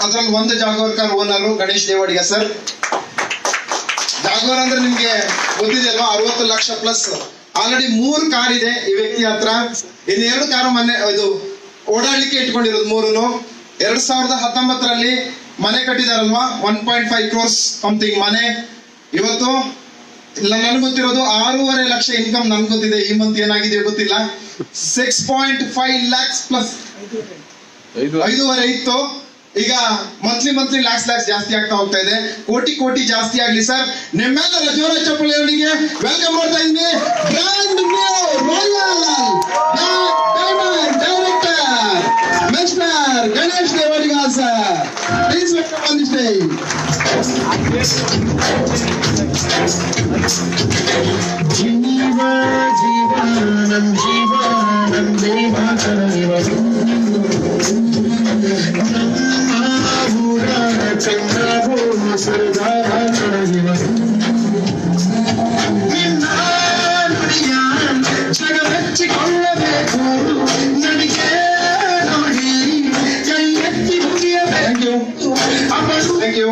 ಅದ್ರಲ್ಲಿ ಒಂದು Jaguar car owner Ganesh Devadiga sir. Jaguar ಅಂದ್ರೆ ನಿಮ್ಗೆ ಗೊತ್ತಿದೆಯಲ್ವಾ, 60 ಲಕ್ಷ ಪ್ಲಸ್ ಆಲ್ರೆಡಿ 3 ಕಾರ್ ಇದೆ ಈ ವ್ಯಕ್ತಿ ಹತ್ರ. ಇನ್ನು 2 ಕಾರು ಮೊನ್ನೆ ಇದು ಓಡಾಡ್ಲಿಕ್ಕೆ ಇಟ್ಕೊಂಡಿರೋದು 3ನು. 2019ರಲ್ಲಿ ಮನೆ ಕಟ್ಟಿದಾರಲ್ವಾ, 1.5 crores ಸಮಥಿಂಗ್ ಮನೆ. ಇವತ್ತು ನನ್ಗೆ ಗೊತ್ತಿರೋದು 6.5 ಲಕ್ಷ ಇನ್ಕಮ್. ನನ್ಗೆ ಗೊತ್ತಿದೆ ಈ ಮಂತ್ ಏನಾಗಿದೆ ಗೊತ್ತಿಲ್ಲ. 6.5 lakhs ಪ್ಲಸ್ 5.5 ಇತ್ತು, ಈಗ ಮಂತ್ಲಿ ಲ್ಯಾಕ್ಸ್ ಜಾಸ್ತಿ ಆಗ್ತಾ ಹೋಗ್ತಾ ಇದೆ. ಕೋಟಿ ಜಾಸ್ತಿ ಆಗ್ಲಿ ಸರ್. ನಿಮ್ಮೆಲ್ಲರ ಜೋರ ಚಪ್ಪಲಿಯವರಿಗೆ ವೆಲ್ಕಮ್ ಮಾಡ್ತಾ ಇದ್ದೀನಿ. Brand new royal diamond director mister Ganesh Devadiga sir. Please welcome on the stage. Jeevanand Deva Thank you.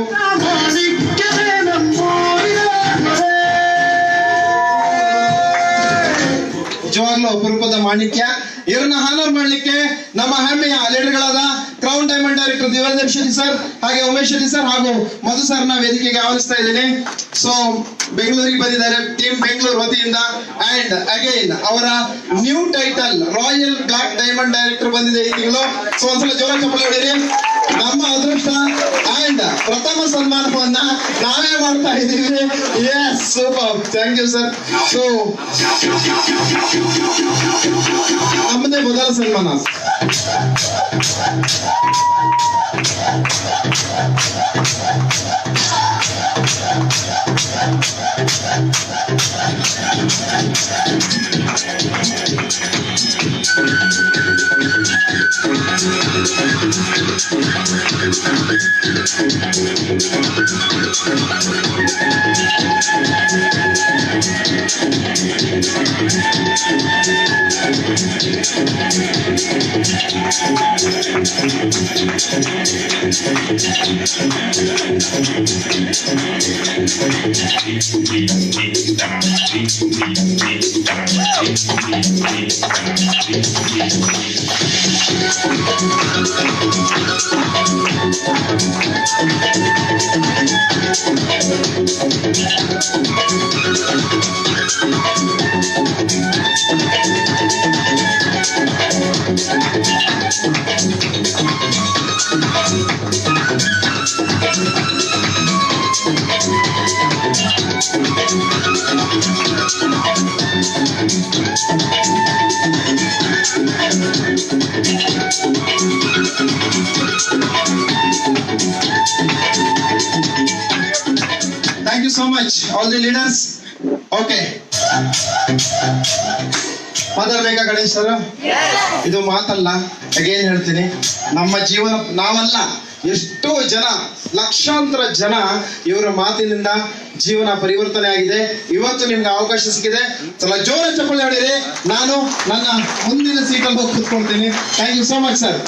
ನಿಜವಾಗ್ಲೂ ಅಪರೂಪದ ಮಾಣಿಕ್ಯ. ಇವರನ್ನ ಹಾನರ್ ಮಾಡ್ಲಿಕ್ಕೆ ನಮ್ಮ ಹೆಮ್ಮೆಯ ಲೀಡರ್ಗಳಾದ crown diamond director Divyadev Shetty sir ಹಾಗೆ ಉಮೇಶ್ ಶೆಟ್ಟಿ ಸರ್ ಹಾಗೂ ಮಧು ಸರ್ನ ವೇದಿಕೆಗೆ ಆಹ್ವಾನಿಸ್ತಾ ಇದ್ದೀನಿ. ಸೊ ಬೆಂಗಳೂರಿಗೆ ಬಂದಿದ್ದಾರೆ ಟೀಮ್ ಬೆಂಗಳೂರು ವತಿಯಿಂದ. ಅಂಡ್ ಅಗೈನ್ ಅವರ new title royal black diamond director ಬಂದಿದೆ ಈ ತಿಂಗಳು. ಸೊ ಒಂದ್ಸಲ ಜೋರ ಚಪ್ಪಲಿ ಹೊಡೀರಿ. ನಮ್ಮ ಅದೃಷ್ಟ ಅಂಡ್ ಪ್ರಥಮ ಸನ್ಮಾನವನ್ನ ನಾವೇ ಮಾಡ್ತಾ ಇದ್ದೀವಿ. Yes super, thank you sir. So ನಮ್ಮದೇ ಮೊದಲ ಸನ್ಮಾನ. Thank you so much, all the leaders. Okay. ಮಾತಾಡ್ಬೇಕಾ ಗಣೇಶ್ ಸರ್? ಇದು ಮಾತಲ್ಲ, ಅಗೇನ್ ಹೇಳ್ತೀನಿ, ನಮ್ಮ ಜೀವನ ನಾವಲ್ಲ, ಎಷ್ಟೋ ಜನ, ಲಕ್ಷಾಂತರ ಜನ ಇವರ ಮಾತಿನಿಂದ ಜೀವನ ಪರಿವರ್ತನೆ ಆಗಿದೆ. ಇವತ್ತು ನಿಮ್ಗೆ ಅವಕಾಶ ಸಿಕ್ಕಿದೆ, ಸ್ವಲ್ಪ ಜೋರ ಚಪ್ಪಲಿ ಹೊಡೀರಿ. ನಾನು ನನ್ನ ಮುಂದಿನ ಸೀಟಲ್ಲಿ ಹೋಗಿ ಕೂತ್ಕೊಳ್ತೀನಿ. Thank you so much sir.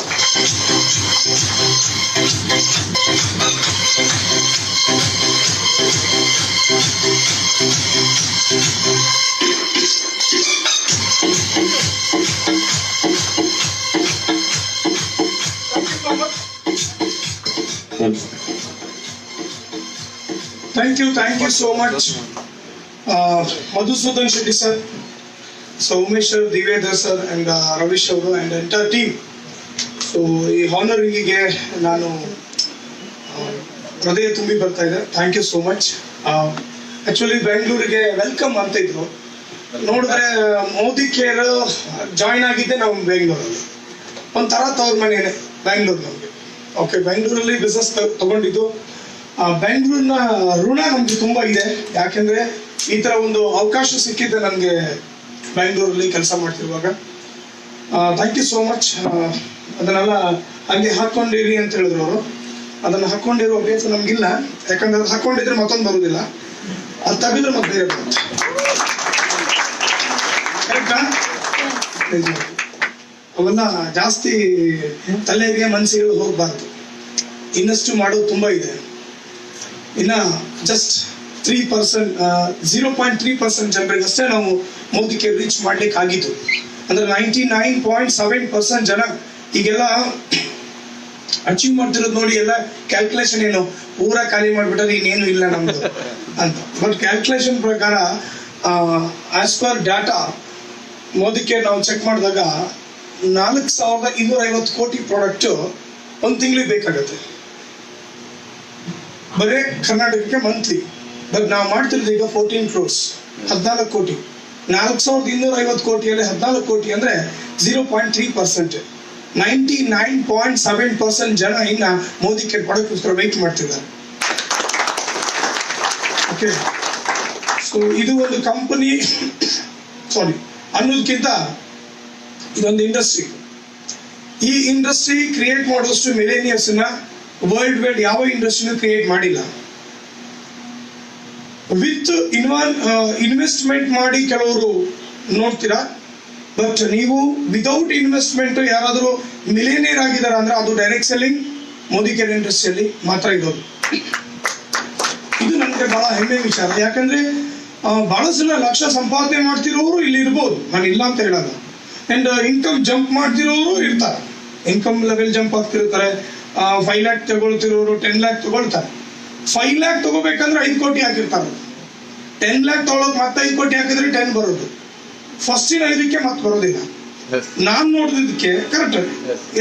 Thank you so much, Madhusudan Shetty sir, so Umesh sir, Divya sir, and Ravish ಅವರು and entire team. So ಈ ಹಾನರಿಂಗಿಗೆ ನಾನು ಹೃದಯ ತುಂಬಿ ಬರ್ತಾ ಇದೆ. Thank you so much. Actually ಬೆಂಗಳೂರಿಗೆ ವೆಲ್ಕಮ್ ಅಂತ ಇದ್ರು, ನೋಡಿದ್ರೆ ಮೋದಿ ಕೇರ್ ಜಾಯಿನ್ ಆಗಿದ್ದೆ ನಾವು ಬೆಂಗಳೂರಲ್ಲಿ. ಒಂಥರ ತವ್ರ ಮನೆಯೇ ಬೆಂಗಳೂರು ನಮಗೆ. ಓಕೆ, ಬೆಂಗಳೂರಲ್ಲಿ ಬಿಸ್ನೆಸ್ ತಗೊಂಡಿದ್ದು. ಬೆಂಗಳೂರಿನ ಋಣ ನಮ್ಗೆ ತುಂಬಾ ಇದೆ, ಯಾಕೆಂದ್ರೆ ಈ ತರ ಒಂದು ಅವಕಾಶ ಸಿಕ್ಕಿದ್ದೆ ನನಗೆ ಬೆಂಗಳೂರಲ್ಲಿ ಕೆಲಸ ಮಾಡ್ತಿರುವಾಗ. Thank you so much. ಅದನ್ನೆಲ್ಲ ಹಂಗೆ ಹಾಕೊಂಡಿರಿ ಅಂತ ಹೇಳಿದ್ರು ಅವರು. ಅದನ್ನ ಹಾಕೊಂಡಿರೋ ಅಭ್ಯಾಸ ನಮ್ಗಿಲ್ಲ, ಯಾಕಂದ್ರೆ ಅದು ಹಾಕೊಂಡಿದ್ರೆ ಮತ್ತೊಂದು ಬರುದಿಲ್ಲ, ಅದು ತೆಗೆದ್ರೆ ಮತ್ತೆ ಬೇರೆ ಬರುತ್ತೆ. ಕರೆಕ್ಟಾ? ಅವೆಲ್ಲ ಜಾಸ್ತಿ ತಲೆಗೆ ಮನಸ್ಸಿಗೆ ಹೋಗ್ಬಾರ್ದು. ಇನ್ನಷ್ಟು ಮಾಡೋದು ತುಂಬಾ ಇದೆ. ಇನ್ನ ಜಸ್ಟ್ 3%, 0.3% ಜನರಿಗಷ್ಟೇ ನಾವು ಮೋದಿ ಕೇರ್ ರೀಚ್ ಮಾಡ್ಲಿಕ್ಕೆ ಆಗಿತ್ತು. ಅಂದ್ರೆ 99.7% ಜನ ಈಗೆಲ್ಲ ಅಚೀವ್ ಮಾಡ್ತಿರೋದು ನೋಡಿ. ಎಲ್ಲ ಕ್ಯಾಲ್ಕುಲೇಷನ್ ಏನು ಪೂರಾ ಖಾಲಿ ಮಾಡ್ಬಿಟ್ರೆ ಇನ್ನೇನು ಇಲ್ಲ ನಮ್ದು ಅಂತ. ಬಟ್ ಕ್ಯಾಲ್ಕುಲೇಷನ್ ಪ್ರಕಾರ as per data Modi care ನಾವು ಚೆಕ್ ಮಾಡಿದಾಗ 4,250 ಕೋಟಿ ಪ್ರಾಡಕ್ಟ್ ಒಂದು ತಿಂಗಳಿಗೆ ಬೇಕಾಗತ್ತೆ ಬರೇ ಕರ್ನಾಟಕಕ್ಕೆ ಮಂತ್ಲಿ. ಬಟ್ ನಾವು ಮಾಡ್ತಿರೋದು ಈಗ 14 crores, 14 ಕೋಟಿ. 4,250 ಕೋಟಿಯಲ್ಲಿ 14 ಕೋಟಿ ಅಂದ್ರೆ 0.3%. 99.7% ಜನ ಇನ್ನ ಮೋದಿ ಕೇರ್ ಪ್ರಾಡಕ್ಟ್ಗೋಸ್ಕರ ವೆಯ್ಟ್ ಮಾಡ್ತಿದ್ದಾರೆ. ಓಕೆ, ಸೊ ಇದು ಒಂದು ಕಂಪನಿ ಅನ್ನೋದಕ್ಕಿಂತ ಇದೊಂದು ಇಂಡಸ್ಟ್ರಿ. ಈ ಇಂಡಸ್ಟ್ರಿ ಕ್ರಿಯೇಟ್ ಮಾಡೋಷ್ಟು ಮಿಲೇನಿಯರ್ಸ್ ನ ವರ್ಲ್ಡ್ ವೈಡ್ ಯಾವ ಇಂಡಸ್ಟ್ರಿನೂ ಕ್ರಿಯೇಟ್ ಮಾಡಿಲ್ಲ. ವಿತ್ ಇನ್ವೆಸ್ಟ್ಮೆಂಟ್ ಮಾಡಿ ಕೆಲವರು ನೋಡ್ತೀರಾ, ಬಟ್ ನೀವು ವಿದೌಟ್ ಇನ್ವೆಸ್ಟ್ಮೆಂಟ್ ಯಾರಾದರೂ ಮಿಲೇನಿಯರ್ ಆಗಿದಾರ ಅಂದ್ರೆ ಅದು ಡೈರೆಕ್ಟ್ ಸೆಲ್ಲಿಂಗ್ ಮೋದಿ ಕೇರ್ ಇಂಡಸ್ಟ್ರಿಯಲ್ಲಿ ಮಾತ್ರ ಇರೋದು. ಇದು ನನಗೆ ಬಹಳ ಹೆಮ್ಮೆ ವಿಚಾರ. ಯಾಕಂದ್ರೆ ಬಹಳ ಸಲ ಲಕ್ಷ ಸಂಪಾದನೆ ಮಾಡ್ತಿರೋರು ಇಲ್ಲಿ ಇರ್ಬೋದು, ನಾನು ಇಲ್ಲ ಅಂತ ಹೇಳಲ್ಲ. ಅಂಡ್ ಇನ್ಕಮ್ ಜಂಪ್ ಮಾಡ್ತಿರೋರು ಇರ್ತಾರೆ, ಇನ್ಕಮ್ ಲೆವೆಲ್ ಜಂಪ್ ಆಗ್ತಿರ್ತಾರೆ. 5 lakh ತಗೊಳ್ತಿರೋರು 10 lakh ತಗೊಳ್ತಾರೆ. 5 lakh ತಗೋಬೇಕಂದ್ರೆ 5 ಕೋಟಿ ಹಾಕಿರ್ತಾರೆ. 10 lakh ತಗೊಳಕ್ ಮತ್ತೆ 5 ಕೋಟಿ ಹಾಕಿದ್ರೆ 10 ಬರೋದು. ಫಸ್ಟಿನ 5ಕ್ಕೆ ಮತ್ತೆ ಬರೋದಿಲ್ಲ. ನಾನ್ ನೋಡಿದಕ್ಕೆ ಕರೆಕ್ಟ್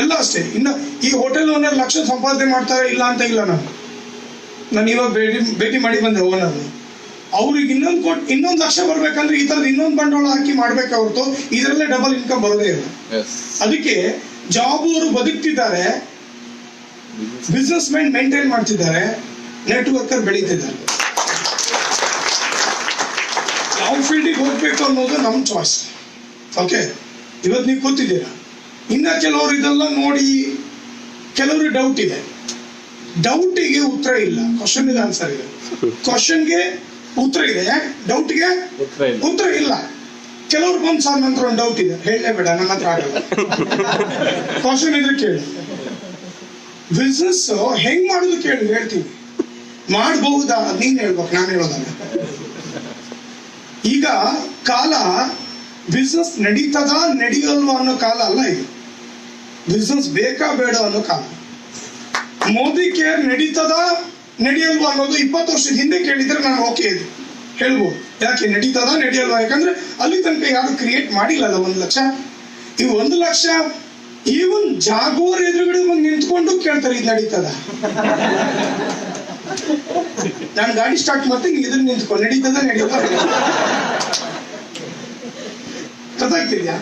ಎಲ್ಲ ಅಷ್ಟೇ. ಇನ್ನು ಈ ಹೋಟೆಲ್ ಓನರ್ ಲಕ್ಷ ಸಂಪಾದನೆ ಮಾಡ್ತಾರೆ ಇಲ್ಲ ಅಂತ ಇಲ್ಲ. ನಾನು ಇವಾಗ ಭೇಟಿ ಮಾಡಿ ಬಂದೆ ಓನರ್. ಅವ್ರಿಗೆ ಇನ್ನೊಂದು ಲಕ್ಷ ಬರ್ಬೇಕಂದ್ರೆ ಈ ತರದ ಇನ್ನೊಂದು ಬಂಡವಾಳ ಹಾಕಿ ಮಾಡ್ಬೇಕು ಹೊರತು ಇದರಲ್ಲೇ ಡಬಲ್ ಇನ್ಕಮ್ ಬರೋದೇ ಇಲ್ಲ. ಅದಕ್ಕೆ ಜಾಬ್ ಅವರು ಬದುಕ್ತಿದ್ದಾರೆ, ಬಿಸ್ನೆಸ್ ಮ್ಯಾನ್ ಮೇಂಟೈನ್ ಮಾಡ್ತಿದ್ದಾರೆ, ನೆಟ್ವರ್ಕರ್ ಬೆಳೀತಿದ್ದಾರೆ. ಯಾವ ಫೀಲ್ಡಿಗೆ ಹೋಗ್ಬೇಕು ಅನ್ನೋದು ನಮ್ ಚಾಯ್ಸ್. ಓಕೆ, ಇವತ್ತು ನೀವು ಕೂತಿದ್ದೀರಾ. ಇನ್ನ ಕೆಲವರು ಇದೆಲ್ಲ ನೋಡಿ ಕೆಲವರು ಡೌಟ್ ಇದೆ. ಡೌಟಿಗೆ ಉತ್ತರ ಇಲ್ಲ, ಕ್ವಶನ್ ಇದೆ ಆನ್ಸರ್ ಇದೆ. ಕ್ವಶನ್ಗೆ ಉತ್ತರ ಇದೆ, ಡೌಟ್ಗೆ ಉತ್ತರ ಇಲ್ಲ. ಕೆಲವ್ರು ಬಂದ್ ಸರ್ ನಂತರ ಒಂದು ಡೌಟ್ ಇದೆ, ಹೇಳಲೇಬೇಡ, ನನ್ನ ಹತ್ರ ಆಗಲ್ಲ. ಕ್ವಶನ್ ಇದ್ರೆ ಕೇಳಿ. ಬಿಸ್ನೆಸ್ ಹೆಂಗ್ ಮಾಡುದು ಕೇಳಿ, ಹೇಳ್ತೀವಿ. ಮಾಡಬಹುದಾ ನೀನ್ ಹೇಳ್ಬೇಕು, ನಾನು ಹೇಳೋದಲ್ಲ. ಈಗ ಕಾಲ ಬಿಸ್ನೆಸ್ ನಡೀತದ ನಡೆಯಲ್ವಾ ಅನ್ನೋ ಕಾಲ ಅಲ್ಲ ಇದು. ಬಿಸ್ನೆಸ್ ಬೇಕಾ ಬೇಡ ಅನ್ನೋ ಕಾಲ. ಮೋದಿ ಕೇರ್ ನಡೀತದ ನಡೆಯಲ್ವಾ ಅನ್ನೋದು 20 ವರ್ಷದ ಹಿಂದೆ ಕೇಳಿದ್ರೆ ನಾನು ಓಕೆ ಹೇಳ್ಬೋದು. ಯಾಕೆ ನಡೀತದ ನಡೆಯಲ್ವಾ? ಯಾಕಂದ್ರೆ ಅಲ್ಲಿ ತನಕ ಯಾರು ಕ್ರಿಯೇಟ್ ಮಾಡಿಲ್ಲಲ್ಲ 1 ಲಕ್ಷ. ಈ 1 ಲಕ್ಷ ಈವನ್ ಜಾಗೋರ್ ಎದುರುಗಡೆ ಬಂದು ನಿಂತ್ಕೊಂಡು ಕೇಳ್ತಾರೆ ಇದು ನಡೀತದ. ನಾನು ಗಾಡಿ ಸ್ಟಾರ್ಟ್ ಮಾಡ್ತೀನಿ, ಎದುರು ನಿಂತ್ಕೊಂಡು ನಡೀತದ ನಡೆಯಲ್ಲ ಗೊತ್ತಾಗ್ತಿದ್ಯಾ?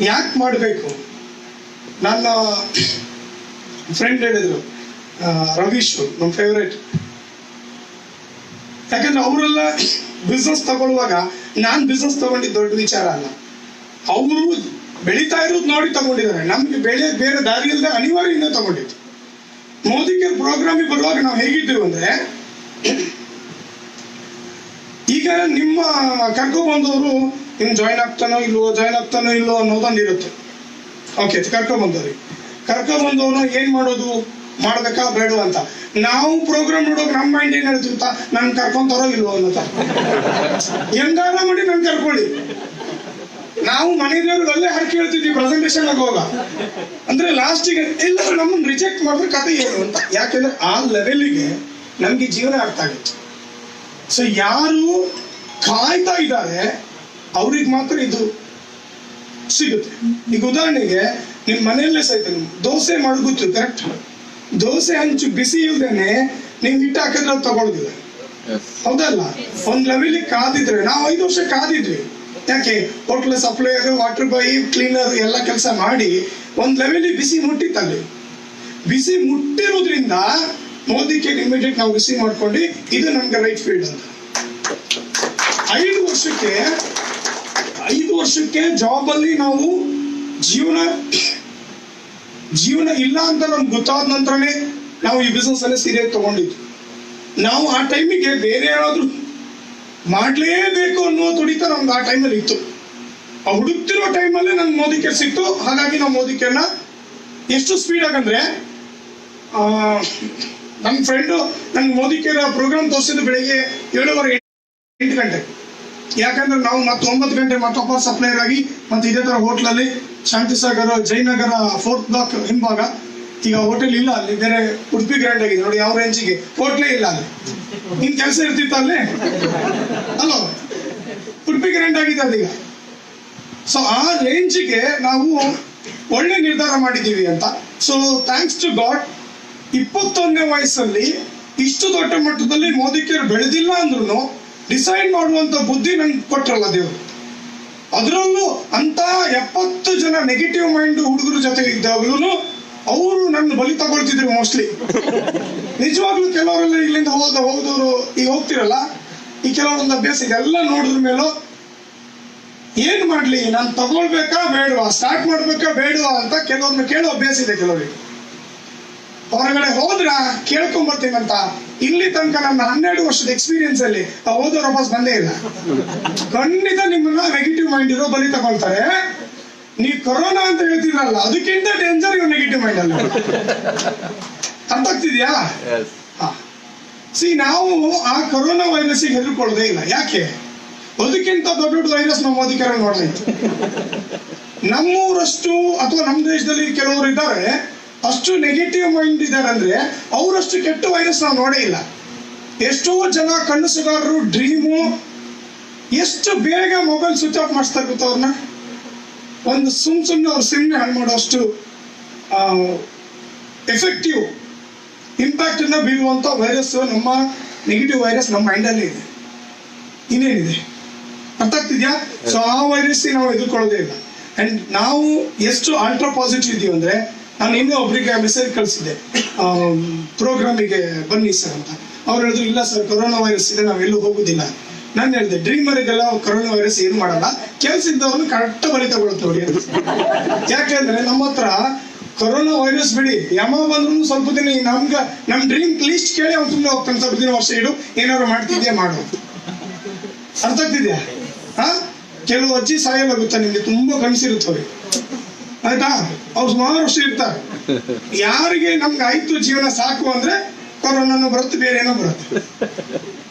ಯಾಕೆ ಮಾಡ್ಬೇಕು? ನನ್ನ ಫ್ರೆಂಡ್ ಹೇಳಿದ್ರು, ರವೀಶ್ ನಮ್ಮ ಫೇವ್ರೇಟ್. ಯಾಕಂದ್ರೆ ಅವರೆಲ್ಲ ಬಿಸ್ನೆಸ್ ತಗೊಳ್ಳುವಾಗ ನಾನ್ ಬಿಸ್ನೆಸ್ ತಗೊಂಡಿದ್ದು ದೊಡ್ಡ ವಿಚಾರ ಅಲ್ಲ. ಅವರು ಬೆಳೀತಾ ಇರೋದು ನೋಡಿ ತಗೊಂಡಿದ್ದಾರೆ. ನಮ್ಗೆ ಬೇರೆ ದಾರಿ ಇಲ್ಲದೆ ಅನಿವಾರ್ಯದಿಂದ ತಗೊಂಡಿದ್ದು. ಮೋದಿ ಕೇರ್ ಪ್ರೋಗ್ರಾಮಿಗೆ ಬರುವಾಗ ನಾವು ಹೇಗಿದ್ದೀವಿ ಅಂದ್ರೆ, ಈಗ ನಿಮ್ಮ ಕರ್ಕೊಬಂದವರು ಇನ್ನು ಜಾಯ್ನ್ ಆಗ್ತಾನೋ ಇಲ್ವೋ ಅನ್ನೋದೊಂದು ಇರುತ್ತೆ. ಓಕೆ, ಕರ್ಕೊಬಂದವನು ಏನ್ ಮಾಡೋದು, ಮಾಡ್ಬೇಕಾ ಬೇಡ ಅಂತ. ನಾವು ಪ್ರೋಗ್ರಾಮ್ ನೋಡೋಕೆ ನಮ್ಮ ಮೈಂಡ್ ಏನ್ ಹೇಳ್ತಿರ್ತ, ನನ್ ಕರ್ಕೊಂತಾರೋ ಇಲ್ವೋ ಅನ್ನೋತ. ಹೆಂಗಾರ ಮಾಡಿ ನನ್ ಕರ್ಕೊಳ್ಳಿ. ನಾವು ಮನೆಯವ್ರಿಗೆ ಅಲ್ಲೇ ಹರಕೆ ಹೇಳ್ತಿದ್ವಿ ಪ್ರೆಸೆಂಟೇಷನ್ ಆಗುವಾಗ. ಅಂದ್ರೆ ಲಾಸ್ಟಿಗೆ ಇಲ್ಲ ನಮ್ಮನ್ನ ರಿಜೆಕ್ಟ್ ಮಾಡಿದ್ರೆ ಕಥೆ ಏನು ಅಂತ. ಯಾಕೆಂದ್ರೆ ಆ ಲೆವೆಲ್ಗೆ ನಮ್ಗೆ ಜೀವನ ಅರ್ಥ ಆಗಿತ್ತು. ಸೊ ಯಾರು ಕಾಯ್ತಾ ಇದ್ದಾರೆ ಅವ್ರಿಗೆ ಮಾತ್ರ ಇದು ಸಿಗುತ್ತೆ. ಈಗ ಉದಾಹರಣೆಗೆ ನಿಮ್ ಮನೆಯಲ್ಲೇ ಸಹಿತ ದೋಸೆ ಮಾಡೋದು ಗೊತ್ತು, ಕರೆಕ್ಟ್? ದೋಸೆ ಹಂಚು ಬಿಸಿ ಇಲ್ದೇನೆ ನೀವು ಹಿಟ್ಟು ಹಾಕಿದ್ರೆ ಅದು ತಗೊಳ್ದಿಲ್ಲ, ಹೌದಲ್ಲ? ಒಂದ್ ಲೆವೆಲ್ ಕಾದಿದ್ರೆ, ನಾವು 5 ವರ್ಷ ಕಾದಿದ್ವಿ. ಯಾಕೆ? ಹೋಟ್ಲ್ ಸಪ್ಲೈಯರ್, ವಾಟರ್ ಬಾಯ್, ಕ್ಲೀನರ್ ಎಲ್ಲ ಕೆಲಸ ಮಾಡಿ ಒಂದ್ ಲೆವೆಲ್ ಬಿಸಿ ಮುಟ್ಟಿತ್ತಲ್ಲಿ. ಬಿಸಿ ಮುಟ್ಟಿರೋದ್ರಿಂದ ಮೋದಿ ಕೇರ್ ಇಮಿಡಿಯೇಟ್ ನಾವು ರಿಸೀವ್ ಮಾಡ್ಕೊಂಡು ಇದು ನಮ್ಗೆ ರೈಟ್ ಫೀಲ್ಡ್ ಅಂತ. 5 ವರ್ಷಕ್ಕೆ ಜಾಬ್ ಅಲ್ಲಿ ನಾವು ಜೀವನ ಇಲ್ಲ ಅಂತ ನಮ್ಗೆ ಗೊತ್ತಾದ ನಂತರನೇ ನಾವು ಈ ಬಿಸ್ನೆಸ್ ಅಲ್ಲೇ ಸೀರಿಯಸ್ ತಗೊಂಡಿದ್ವಿ. ನಾವು ಆ ಟೈಮಿಗೆ ಬೇರೆ ಯಾರಾದ್ರೂ ಮಾಡ್ಲೇಬೇಕು ಅನ್ನೋ ತುಡಿತ ನಮ್ಗೆ ಆ ಟೈಮಲ್ಲಿ ಇತ್ತು. ಆ ಹುಡುಕ್ತಿರೋ ಟೈಮಲ್ಲೇ ನಮ್ಗೆ ಮೋದಿ ಕೇರ್ ಸಿಕ್ತು. ಹಾಗಾಗಿ ನಾವು ಮೋದಿ ಕೇರ್ನ ಎಷ್ಟು ಸ್ಪೀಡ್ ಆಗಂದ್ರೆ ನನ್ನ ಫ್ರೆಂಡು ನಂಗೆ ಮೋದಿ ಕೇರ್ ಪ್ರೋಗ್ರಾಮ್ ತೋರಿಸಿದ್ದು ಬೆಳಿಗ್ಗೆ 7:30 8 ಗಂಟೆ. ಯಾಕಂದ್ರೆ ನಾವು ಮತ್ತೆ 9 ಗಂಟೆ ಮತ್ತೊಬ್ಬ ಸಪ್ಲೈಯರ್ ಆಗಿ ಮತ್ತೆ ಇದೇ ತರ ಹೋಟ್ಲಲ್ಲಿ ಶಾಂತಿಸಾಗರ ಜಯನಗರ 4th ಬ್ಲಾಕ್ ಹಿಂಭಾಗ. ಈಗ ಹೋಟೆಲ್ ಇಲ್ಲ ಅಲ್ಲಿ, ಬೇರೆ ಉಡುಪಿ ಗ್ರ್ಯಾಂಡ್ ಆಗಿದೆ ನೋಡಿ, ಯಾವ ರೇಂಜಿಗೆ ಹೋಟ್ಲೇ ಇಲ್ಲ ಅಲ್ಲಿ. ನಿನ್ ಕೆಲಸ ಇರ್ತಿತ್ತು ಅಲ್ಲೇ ಅಲ್ಲೋ, ಉಡುಪಿ ಗ್ರ್ಯಾಂಡ್ ಆಗಿದೆ ಅದೀಗ. ಸೊ ಆ ರೇಂಜಿಗೆ ನಾವು ಒಳ್ಳೆ ನಿರ್ಧಾರ ಮಾಡಿದ್ದೀವಿ ಅಂತ. ಸೊ ಥ್ಯಾಂಕ್ಸ್ ಟು ಗಾಡ್ 21ನೇ ವಯಸ್ಸಲ್ಲಿ ಇಷ್ಟು ದೊಡ್ಡ ಮಟ್ಟದಲ್ಲಿ ಮೋದಿ ಕೇರ್ ಬೆಳೆದಿಲ್ಲ ಅಂದ್ರೂ ಡಿಸೈಡ್ ಮಾಡುವಂತ ಬುದ್ಧಿ ನಂಗೆ ಕೊಟ್ರಲ್ಲ ದೇವರು. ಅದರಲ್ಲೂ ಅಂತ 70 ಜನ ನೆಗೆಟಿವ್ ಮೈಂಡ್ ಹುಡುಗರ ಜೊತೆ ಇದ್ದಾಗಲೂ ಅವರು ನನ್ನ ಬಲಿ ತಗೊಳ್ತಿದ್ರು ಮೋಸ್ಟ್ಲಿ. ನಿಜವಾಗ್ಲೂ ಕೆಲವರೆಲ್ಲ ಇಲ್ಲಿಂದ ಹೋದವರು ಈಗ ಹೋಗ್ತಿರಲ್ಲ, ಈ ಕೆಲವರೊಂದು ಅಭ್ಯಾಸ ಇದೆಲ್ಲ ನೋಡಿದ್ರ ಮೇಲೂ ಏನ್ ಮಾಡ್ಲಿ, ನಾನು ತಗೊಳ್ಬೇಕಾ ಬೇಡವಾ, ಸ್ಟಾರ್ಟ್ ಮಾಡ್ಬೇಕಾ ಬೇಡವಾ ಅಂತ ಕೆಲವ್ರನ್ನ ಕೇಳೋ ಅಭ್ಯಾಸ ಇದೆ ಕೆಲವರಿಗೆ. ಹೊರಗಡೆ ಹೋದ್ರ ಕೇಳ್ಕೊಂಬರ್ತೀನಂತ ಇಲ್ಲಿ ತನಕ ನನ್ನ 12 ವರ್ಷದ ಎಕ್ಸ್ಪೀರಿಯನ್ಸ್ ಅಲ್ಲಿ ಹೋದವ್ರ ವಾಪಸ್ ಬಂದೇ ಇಲ್ಲ. ಖಂಡಿತ ನಿಮ್ಮನ್ನ ನೆಗೆಟಿವ್ ಮೈಂಡ್ ಇರೋ ಬಲಿ ತಗೊಳ್ತಾರೆ. ನೀವು ಕೊರೋನಾ ಅಂತ ಹೇಳ್ತಿದ್ರಲ್ಲ, ಅದಕ್ಕಿಂತ ಡೇಂಜರ್ ಇವ್ ನೆಗೆಟಿವ್ ಮೈಂಡ್ ಅಲ್ಲ. ಅರ್ಥ ಆಗ್ತಿದ್ಯಾ? ನಾವು ಆ ಕೊರೋನಾ ವೈರಸ್ ಹೆದರ್ಕೊಳ್ಳೋದೇ ಇಲ್ಲ. ಯಾಕೆ? ಅದಕ್ಕಿಂತ ದೊಡ್ಡ ದೊಡ್ಡ ವೈರಸ್ ನಾವು ಮೋದಿ ಕೇರ್ ನೋಡಾಯ್ತು. ನಮ್ಮೂರಷ್ಟು ಅಥವಾ ನಮ್ಮ ದೇಶದಲ್ಲಿ ಕೆಲವರು ಇದ್ದಾರೆ, ಅಷ್ಟು ನೆಗೆಟಿವ್ ಮೈಂಡ್ ಇದ್ದಾರೆ ಅಂದ್ರೆ ಅವರಷ್ಟು ಕೆಟ್ಟ ವೈರಸ್ ನಾವು ನೋಡೇ ಇಲ್ಲ. ಎಷ್ಟೋ ಜನ ಕನಸುಗಾರರು ಡ್ರೀಮು ಎಷ್ಟು ಬೇಗ ಮೊಬೈಲ್ ಸ್ವಿಚ್ ಆಫ್ ಮಾಡಿಸ್ತಾರೆ ಗೊತ್ತ ಅವ್ರನ್ನ. ಒಂದು ಸುಮ್ಮನೆ ಅವ್ರು ಸಿಮ್ನೆ ಹಾಳು ಮಾಡೋಷ್ಟು ಎಫೆಕ್ಟಿವ್ ಇಂಪ್ಯಾಕ್ಟ್ ಅನ್ನ ಬೀರುವಂತ ವೈರಸ್, ನಮ್ಮ ನೆಗೆಟಿವ್ ವೈರಸ್ ನಮ್ಮ ಮೈಂಡಲ್ಲೇ ಇದೆ. ಇನ್ನೇನಿದೆ? ಅರ್ಥ ಆಗ್ತಿದ್ಯಾ? ಸೊ ಆ ವೈರಸ್ ನಾವು ಎದುರ್ಕೊಳ್ಳೋದೇ ಇಲ್ಲ. ಅಂಡ್ ನಾವು ಎಷ್ಟು ಅಲ್ಟ್ರಾ ಪಾಸಿಟಿವ್ ಇದೀವಿ ಅಂದ್ರೆ, ನಾನು ಇನ್ನೂ ಒಬ್ರಿಗೆ ಮೆಸೇಜ್ ಕಳಿಸಿದ್ದೆ ಪ್ರೋಗ್ರಾಮಿಗೆ ಬನ್ನಿ ಸರ್ ಅಂತ. ಅವ್ರು ಹೇಳಿದ್ರು ಇಲ್ಲ ಸರ್ ಕೊರೋನಾ ವೈರಸ್ ಇದೆ, ನಾವೆಲ್ಲೂ ಹೋಗುದಿಲ್ಲ. ನಾನು ಹೇಳಿದೆ ಡ್ರೀಮರಿಗೆಲ್ಲ ಕೊರೋನಾ ವೈರಸ್ ಏನು ಮಾಡಲ್ಲ, ಕೆಲಸ ಇದ್ದವ್ರನ್ನ ಕರೆಕ್ಟ್ ಬಲಿ ತಗೊಳುತ್ತೆ ನೋಡಿ. ಯಾಕೆಂದ್ರೆ ನಮ್ಮ ಹತ್ರ ಕೊರೋನಾ ವೈರಸ್ ಬಿಡಿ ಯಮ ಬಂದ್ರು ಸ್ವಲ್ಪ ದಿನ ನಮ್ ಡ್ರೀಮ್ ಲೀಸ್ಟ್ ಕೇಳಿ ಅವ್ನು ಸುಮ್ಮನೆ ಹೋಗ್ತಾನೆ. ಸ್ವಲ್ಪ ದಿನ ವರ್ಷ ಇಡು, ಏನಾದ್ರು ಮಾಡ್ತಿದ್ಯಾ ಮಾಡು. ಅರ್ಥ ಆಗ್ತಿದ್ಯಾ? ಕೆಲವು ಅಜ್ಜಿ ಸಾಯಲ್ಲ ಗೊತ್ತಾ ನಿಮ್ಗೆ, ತುಂಬಾ ಕನಸಿರುತ್ತವ್ರಿಗೆ ಆಯ್ತಾ, ಅವ್ರು ಸುಮಾರು ವರ್ಷ ಇರ್ತಾರೆ. ಯಾರಿಗೆ ನಮ್ಗೆ ಆಯ್ತು ಜೀವನ ಸಾಕು ಅಂದ್ರೆ ಕೊರೋನಾನು ಬರುತ್ತೆ, ಬೇರೆ ಏನೋ ಬರುತ್ತೆ.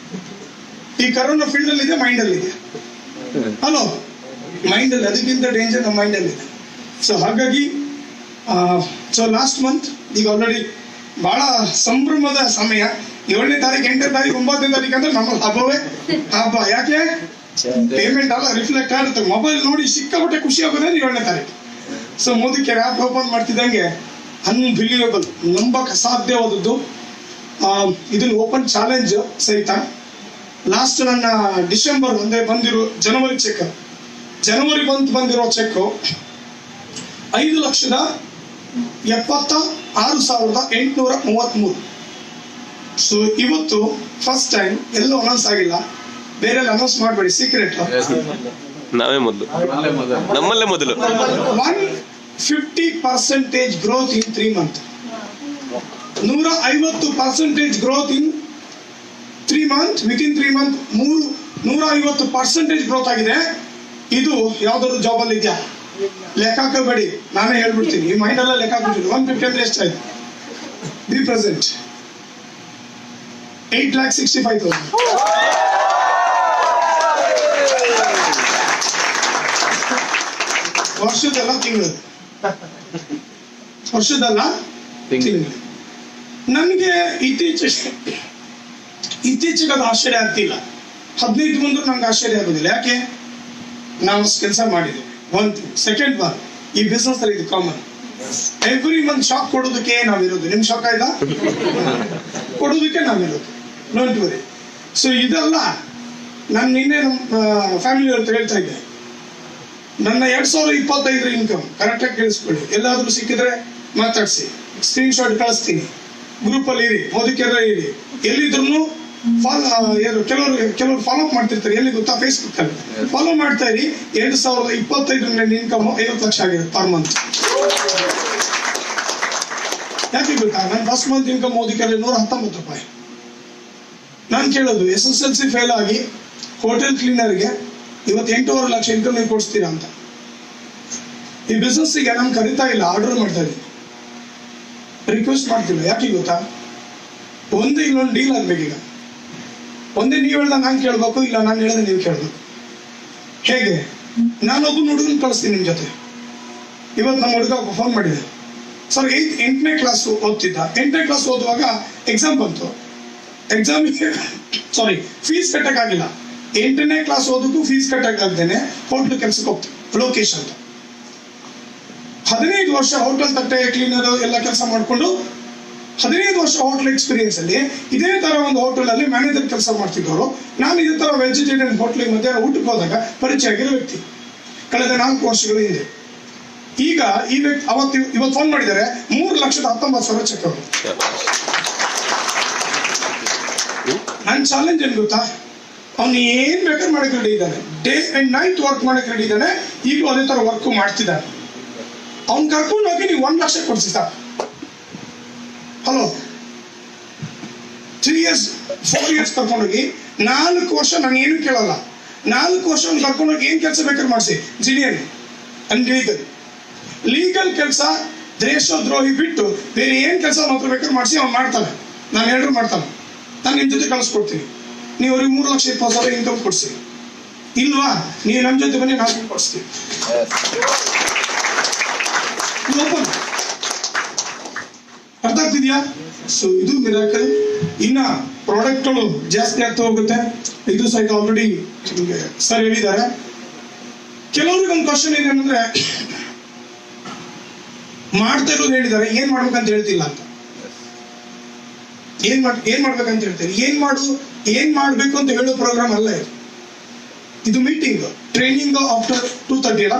ಈ ಕೊರೋನಾ ಫೀಲ್ಡ್ ಅಲ್ಲಿ ಇದೆ, ಮೈಂಡ್ ಅಲ್ಲಿ ಇದೆ. ಹಲೋ, ಮೈಂಡ್ ಅಲ್ಲಿ ಅದಕ್ಕಿಂತ ಡೇಂಜರ್ ನಮ್ಮ ಮೈಂಡ್ ಅಲ್ಲಿ ಇದೆ. ಸೊ ಹಾಗಾಗಿ ಸೊ ಲಾಸ್ಟ್ ಮಂತ್ ಈಗ ಆಲ್ರೆಡಿ ಬಹಳ ಸಂಭ್ರಮದ ಸಮಯ. 7ನೇ ತಾರೀಕು 8ನೇ ತಾರೀಕು 9ನೇ ತಾರೀಕು ಅಂದ್ರೆ ನಮ್ಮ ಹಬ್ಬವೇ ಹಬ್ಬ. ಯಾಕೆ? ಪೇಮೆಂಟ್ ಅಲ್ಲ ರಿಫ್ಲೆಕ್ಟ್ ಆಗುತ್ತೆ. ಮೊಬೈಲ್ ನೋಡಿ ಸಿಕ್ಕಾಪಟ್ಟೆ ಖುಷಿ ಆಗೋದೇ 7ನೇ ತಾರೀಕು. So Modi care app open ಮಾಡ್ತಿದ್ದಂಗೆ ಅನ್ಬಿಲೀವೇಬಲ್, ನಂಬಕ್ ಅಸಾಧ್ಯವಾದದ್ದು. ಇದನ್ನು ಓಪನ್ ಚಾಲೆಂಜ್ ಸಹಿತ ಲಾಸ್ಟ್ ನನ್ನ ಡಿಸೆಂಬರ್ ಒಂದೇ ಬಂದಿರೋ ಜನವರಿ ಚೆಕ್, ಜನವರಿ ಬಂದಿರೋ ಚೆಕ್ 5,76,833. ಸೊ ಇವತ್ತು ಫಸ್ಟ್ ಟೈಮ್ ಎಲ್ಲೂ ಅನೌನ್ಸ್ ಆಗಿಲ್ಲ, ಬೇರೆ ಅನೌನ್ಸ್ ಮಾಡಬೇಡಿ, ಸೀಕ್ರೆಟ್. ನಾವೇ ಮೊದಲು, ನಮ್ಮಲ್ಲೇ ಮೊದಲು. 150% growth in 3 months. 150% growth in 3 months. Within 3 months 150% growth ಆಗಿದೆ. ಇದು ಯಾವ್ದಾದ್ರು ಜಾಬ್ ಅಲ್ಲಿ ಇದೆಯಾ? ಲೆಕ್ಕ ಹಾಕಬೇಡಿ, ನಾನೇ ಹೇಳ್ಬಿಡ್ತೀನಿ. ಈ ಮೈಂಡ್ ಎಲ್ಲ ಲೆಕ್ಕ ಹಾಕ್ಬಿಡ್ತೀನಿ. 150 ಅಂದ್ರೆ ಎಷ್ಟಾಯ್ತು? Be present 8,65,000. ವರ್ಷದಲ್ಲ ತಿಂಗಳು, ವರ್ಷದಲ್ಲ ತಿಂಗಳು. ನನಗೆ ಇತ್ತೀಚೆಗೆ ಅದು ಆಶ್ಚರ್ಯ ಆಗ್ತಿಲ್ಲ. 15 ಮುಂದೆ ನಂಗೆ ಆಶ್ಚರ್ಯ ಆಗೋದಿಲ್ಲ. ಯಾಕೆ? ನಾವು ಕೆಲಸ ಮಾಡಿದ್ದೇವೆ. ಒಂದು ಸೆಕೆಂಡ್ ಒನ್, ಈ ಬಿಸ್ನೆಸ್ ಅಲ್ಲಿ ಇದು ಕಾಮನ್. ಎವ್ರಿ ಮಂತ್ ಶಾಕ್ ಕೊಡೋದಕ್ಕೆ ನಾವಿರೋದು. ನಿಮ್ ಶಾಕ್ ಆಯ್ತಾ? ಕೊಡೋದಕ್ಕೆ ನಾವಿರೋದು, ಡೋಂಟ್ ವರಿ. ಸೊ ಇದೆಲ್ಲ ನಾನು ನಿನ್ನೆ ನಮ್ಮ ಫ್ಯಾಮಿಲಿ ಅವ್ರ ಹೇಳ್ತಾ ಇದ್ದೆ, ನನ್ನ 2025 ಇನ್ಕಮ್ ಕರೆಕ್ಟಾಗಿ ಕೇಳಿಸ್ಕೊಳ್ಳಿ. ಎಲ್ಲಾದ್ರೂ ಸಿಕ್ಕಿದ್ರೆ ಮಾತಾಡ್ಸಿ, ಸ್ಕ್ರೀನ್ ಶಾಟ್ ಕಳಿಸ್ತೀನಿ. ಗ್ರೂಪ್ ಅಲ್ಲಿ ಇರಿ, ಮೋದಿ ಕೇರ್ ಇರಿ. ಎಲ್ಲಿದ್ರು ಕೆಲವರು ಫಾಲೋ ಅಪ್ ಮಾಡ್ತಿರ್ತಾರೆ. ಎಲ್ಲಿ ಗೊತ್ತಾ? ಫೇಸ್ಬುಕ್ ಅಲ್ಲಿ ಫಾಲೋ ಮಾಡ್ತಾ ಇರಿ. 2025 ಇನ್ಕಮ್ 50 ಲಕ್ಷ ಆಗಿರುತ್ತೆ ಪರ್ ಮಂತ್. ಯಾಕೆ ಗೊತ್ತಾ? ನನ್ನ first month income Modi care 119 ರೂಪಾಯಿ. ನಾನು ಕೇಳೋದು, SSLC ಫೇಲ್ ಆಗಿ ಹೋಟೆಲ್ ಕ್ಲೀನರ್ಗೆ ಇವತ್ತು 8.5 ಲಕ್ಷ ಇನ್ಕಮ್ ನೀವು ಕೊಡಿಸ್ತೀರಾ ಅಂತ. ಈ ಬಿಸ್ನೆಸ್ ಗೆ ನಾನು ಕರಿತಾ ಇಲ್ಲ, ಆರ್ಡರ್ ಮಾಡ್ತಾ ಇದ್ದೀನಿ. ರಿಕ್ವೆಸ್ಟ್ ಮಾಡ್ತಿಲ್ಲ. ಯಾಕೆ ಗೊತ್ತಾ? ಒಂದೇ ಇಲ್ಲೊಂದು ಡೀಲ್ ಆಗ್ಬೇಕೀಗ. ಒಂದೇ ನೀವು ಹೇಳ್ದ ನಾನು ಕೇಳ್ಬೇಕು, ಇಲ್ಲ ನಾನು ಹೇಳ್ದೆ ನೀವು ಕೇಳ್ಬೇಕು. ಹೇಗೆ? ನಾನೊಬ್ಬ ಹುಡುಗನ ಕಳಿಸ್ತೀನಿ ನಿಮ್ಮ ಜೊತೆ. ಇವತ್ತು ನಮ್ಮ ಹುಡುಗ ಫೋನ್ ಮಾಡಿದೆ, ಸರ್ 8ನೇ ಕ್ಲಾಸ್ ಓದ್ತಿದ್ದ. 8ನೇ ಕ್ಲಾಸ್ ಓದುವಾಗ ಎಕ್ಸಾಮ್ ಬಂತು. ಎಕ್ಸಾಮಿಗೆ ಫೀಸ್ ಕಟ್ಟಕ್ಕಾಗಿಲ್ಲ. 8ನೇ ಕ್ಲಾಸ್ ಓದಕ್ಕೂ ಫೀಸ್ ಕಟ್ಟಕ್ಕಾಗ್ದೇನೆ ಹೋಟ್ಲ್ ಕೆಲ್ಸಕ್ಕೆ ಹೋಗ್ತೀವಿ, ಲೋಕೇಶ್ ಅಂತ. 15 ವರ್ಷ ಹೋಟೆಲ್ ತಟ್ಟೆ ಕ್ಲೀನರ್ ಎಲ್ಲ ಕೆಲಸ ಮಾಡಿಕೊಂಡು 15 ವರ್ಷ ಹೋಟೆಲ್ ಎಕ್ಸ್ಪೀರಿಯನ್ಸ್ ಅಲ್ಲಿ ಇದೇ ತರ ಒಂದು ಹೋಟೆಲ್ ಅಲ್ಲಿ ಮ್ಯಾನೇಜರ್ ಕೆಲಸ ಮಾಡ್ತಿದ್ದವರು. ನಾನು ಇದೇ ತರ ವೆಜಿಟೇರಿಯನ್ ಹೋಟ್ಲಿಗೆ ಮಧ್ಯಾಹ್ನ ಊಟಕ್ಕೆ ಹೋದಾಗ ಪರಿಚಯ ಆಗಿರೋ ವ್ಯಕ್ತಿ, ಕಳೆದ 4 ವರ್ಷಗಳ ಹಿಂದೆ. ಈಗ ಈ ವ್ಯಕ್ತಿ ಇವತ್ತು ಫೋನ್ ಮಾಡಿದ್ದಾರೆ, 3,19,000 ಚೆಕ್ ಅವರು. ನನ್ನ ಚಾಲೆಂಜ್ ಏನ್ ಗೊತ್ತಾ? ಅವ್ನು ಏನ್ ಬೇಕಾದ್ರೆ ಮಾಡಕ್ ರೆಡಿ ಇದ್ದಾನೆ, ಡೇ ಅಂಡ್ ನೈಟ್ ವರ್ಕ್ ಮಾಡಕ್ ರೆಡಿ ಇದ್ದಾನೆ. ಈಗಲೂ ಅದೇ ತರ ವರ್ಕ್ ಮಾಡ್ತಿದ್ದಾನೆ. ಅವ್ನ್ ಕರ್ಕೊಂಡು ಹೋಗಿ ನೀವು 1 lakh ಕೊಡ್ಸಿ sir. Hello, 3 years 4 years ಕರ್ಕೊಂಡೋಗಿ 4 ವರ್ಷ ನಾನು ಏನು ಕೇಳಲ್ಲ. 4 ವರ್ಷ ಅವ್ನು ಕರ್ಕೊಂಡೋಗಿ ಏನ್ ಕೆಲಸ ಬೇಕಾದ್ರೆ ಮಾಡಿಸಿ, ಜಿನಿಯನ್ ಅಂಡ್ ಲೀಗಲ್ ಕೆಲಸ, ದೇಶದ್ರೋಹಿ ಬಿಟ್ಟು ಬೇರೆ ಏನ್ ಕೆಲಸ ಮಾತ್ರ ಬೇಕಾದ್ರೆ ಮಾಡಿಸಿ ಅವ್ನು ಮಾಡ್ತಾನೆ. ನಾನು ಹೇಳಿದ್ರು ಮಾಡ್ತಾನೆ. ನಾನು ನಿಮ್ ಜೊತೆ ಕಳಿಸ್ಕೊಡ್ತೀನಿ. ನೀವು ಅವ್ರಿಗೆ 3,20,000 ಇನ್ಕಮ್ ಕೊಡ್ಸಿ. ಇಲ್ವಾ? ನೀವು ನಮ್ಮ ಜೊತೆ ಬನ್ನಿ, ನಾನು ಕೊಡಿಸ್ತೀನಿ. ಅರ್ಥ ಆಗ್ತಿದ್ಯಾ? ಸೊ ಇದು ಮಿರಾಕಲ್. ಇನ್ನ ಪ್ರಾಡಕ್ಟ್ಗಳು ಜಾಸ್ತಿ ಆಗ್ತಾ ಹೋಗುತ್ತೆ. ಇದು ಸಹಿತ ಆಲ್ರೆಡಿ ಸರ್ ಹೇಳಿದ್ದಾರೆ. ಕೆಲವ್ರಿಗೆ ಒಂದು ಕ್ವಶನ್ ಏನಂದ್ರೆ, ಮಾಡ್ತಾ ಇರೋದು ಹೇಳಿದ್ದಾರೆ, ಏನ್ ಮಾಡ್ಬೇಕಂತ ಹೇಳ್ತಿಲ್ಲ ಅಂತ. ಏನ್ ಮಾಡ್ಬೇಕಂತ ಹೇಳ್ತಾರೆ. ಏನ್ ಮಾಡ್ಬೇಕು ಅಂತ ಹೇಳೋ ಪ್ರೋಗ್ರಾಮ್ ಅಲ್ಲ ಇದು. ಇದು ಮೀಟಿಂಗ್, ಟ್ರೈನಿಂಗ್ ಆಫ್ಟರ್ 2:30 ಅಲ್ಲ,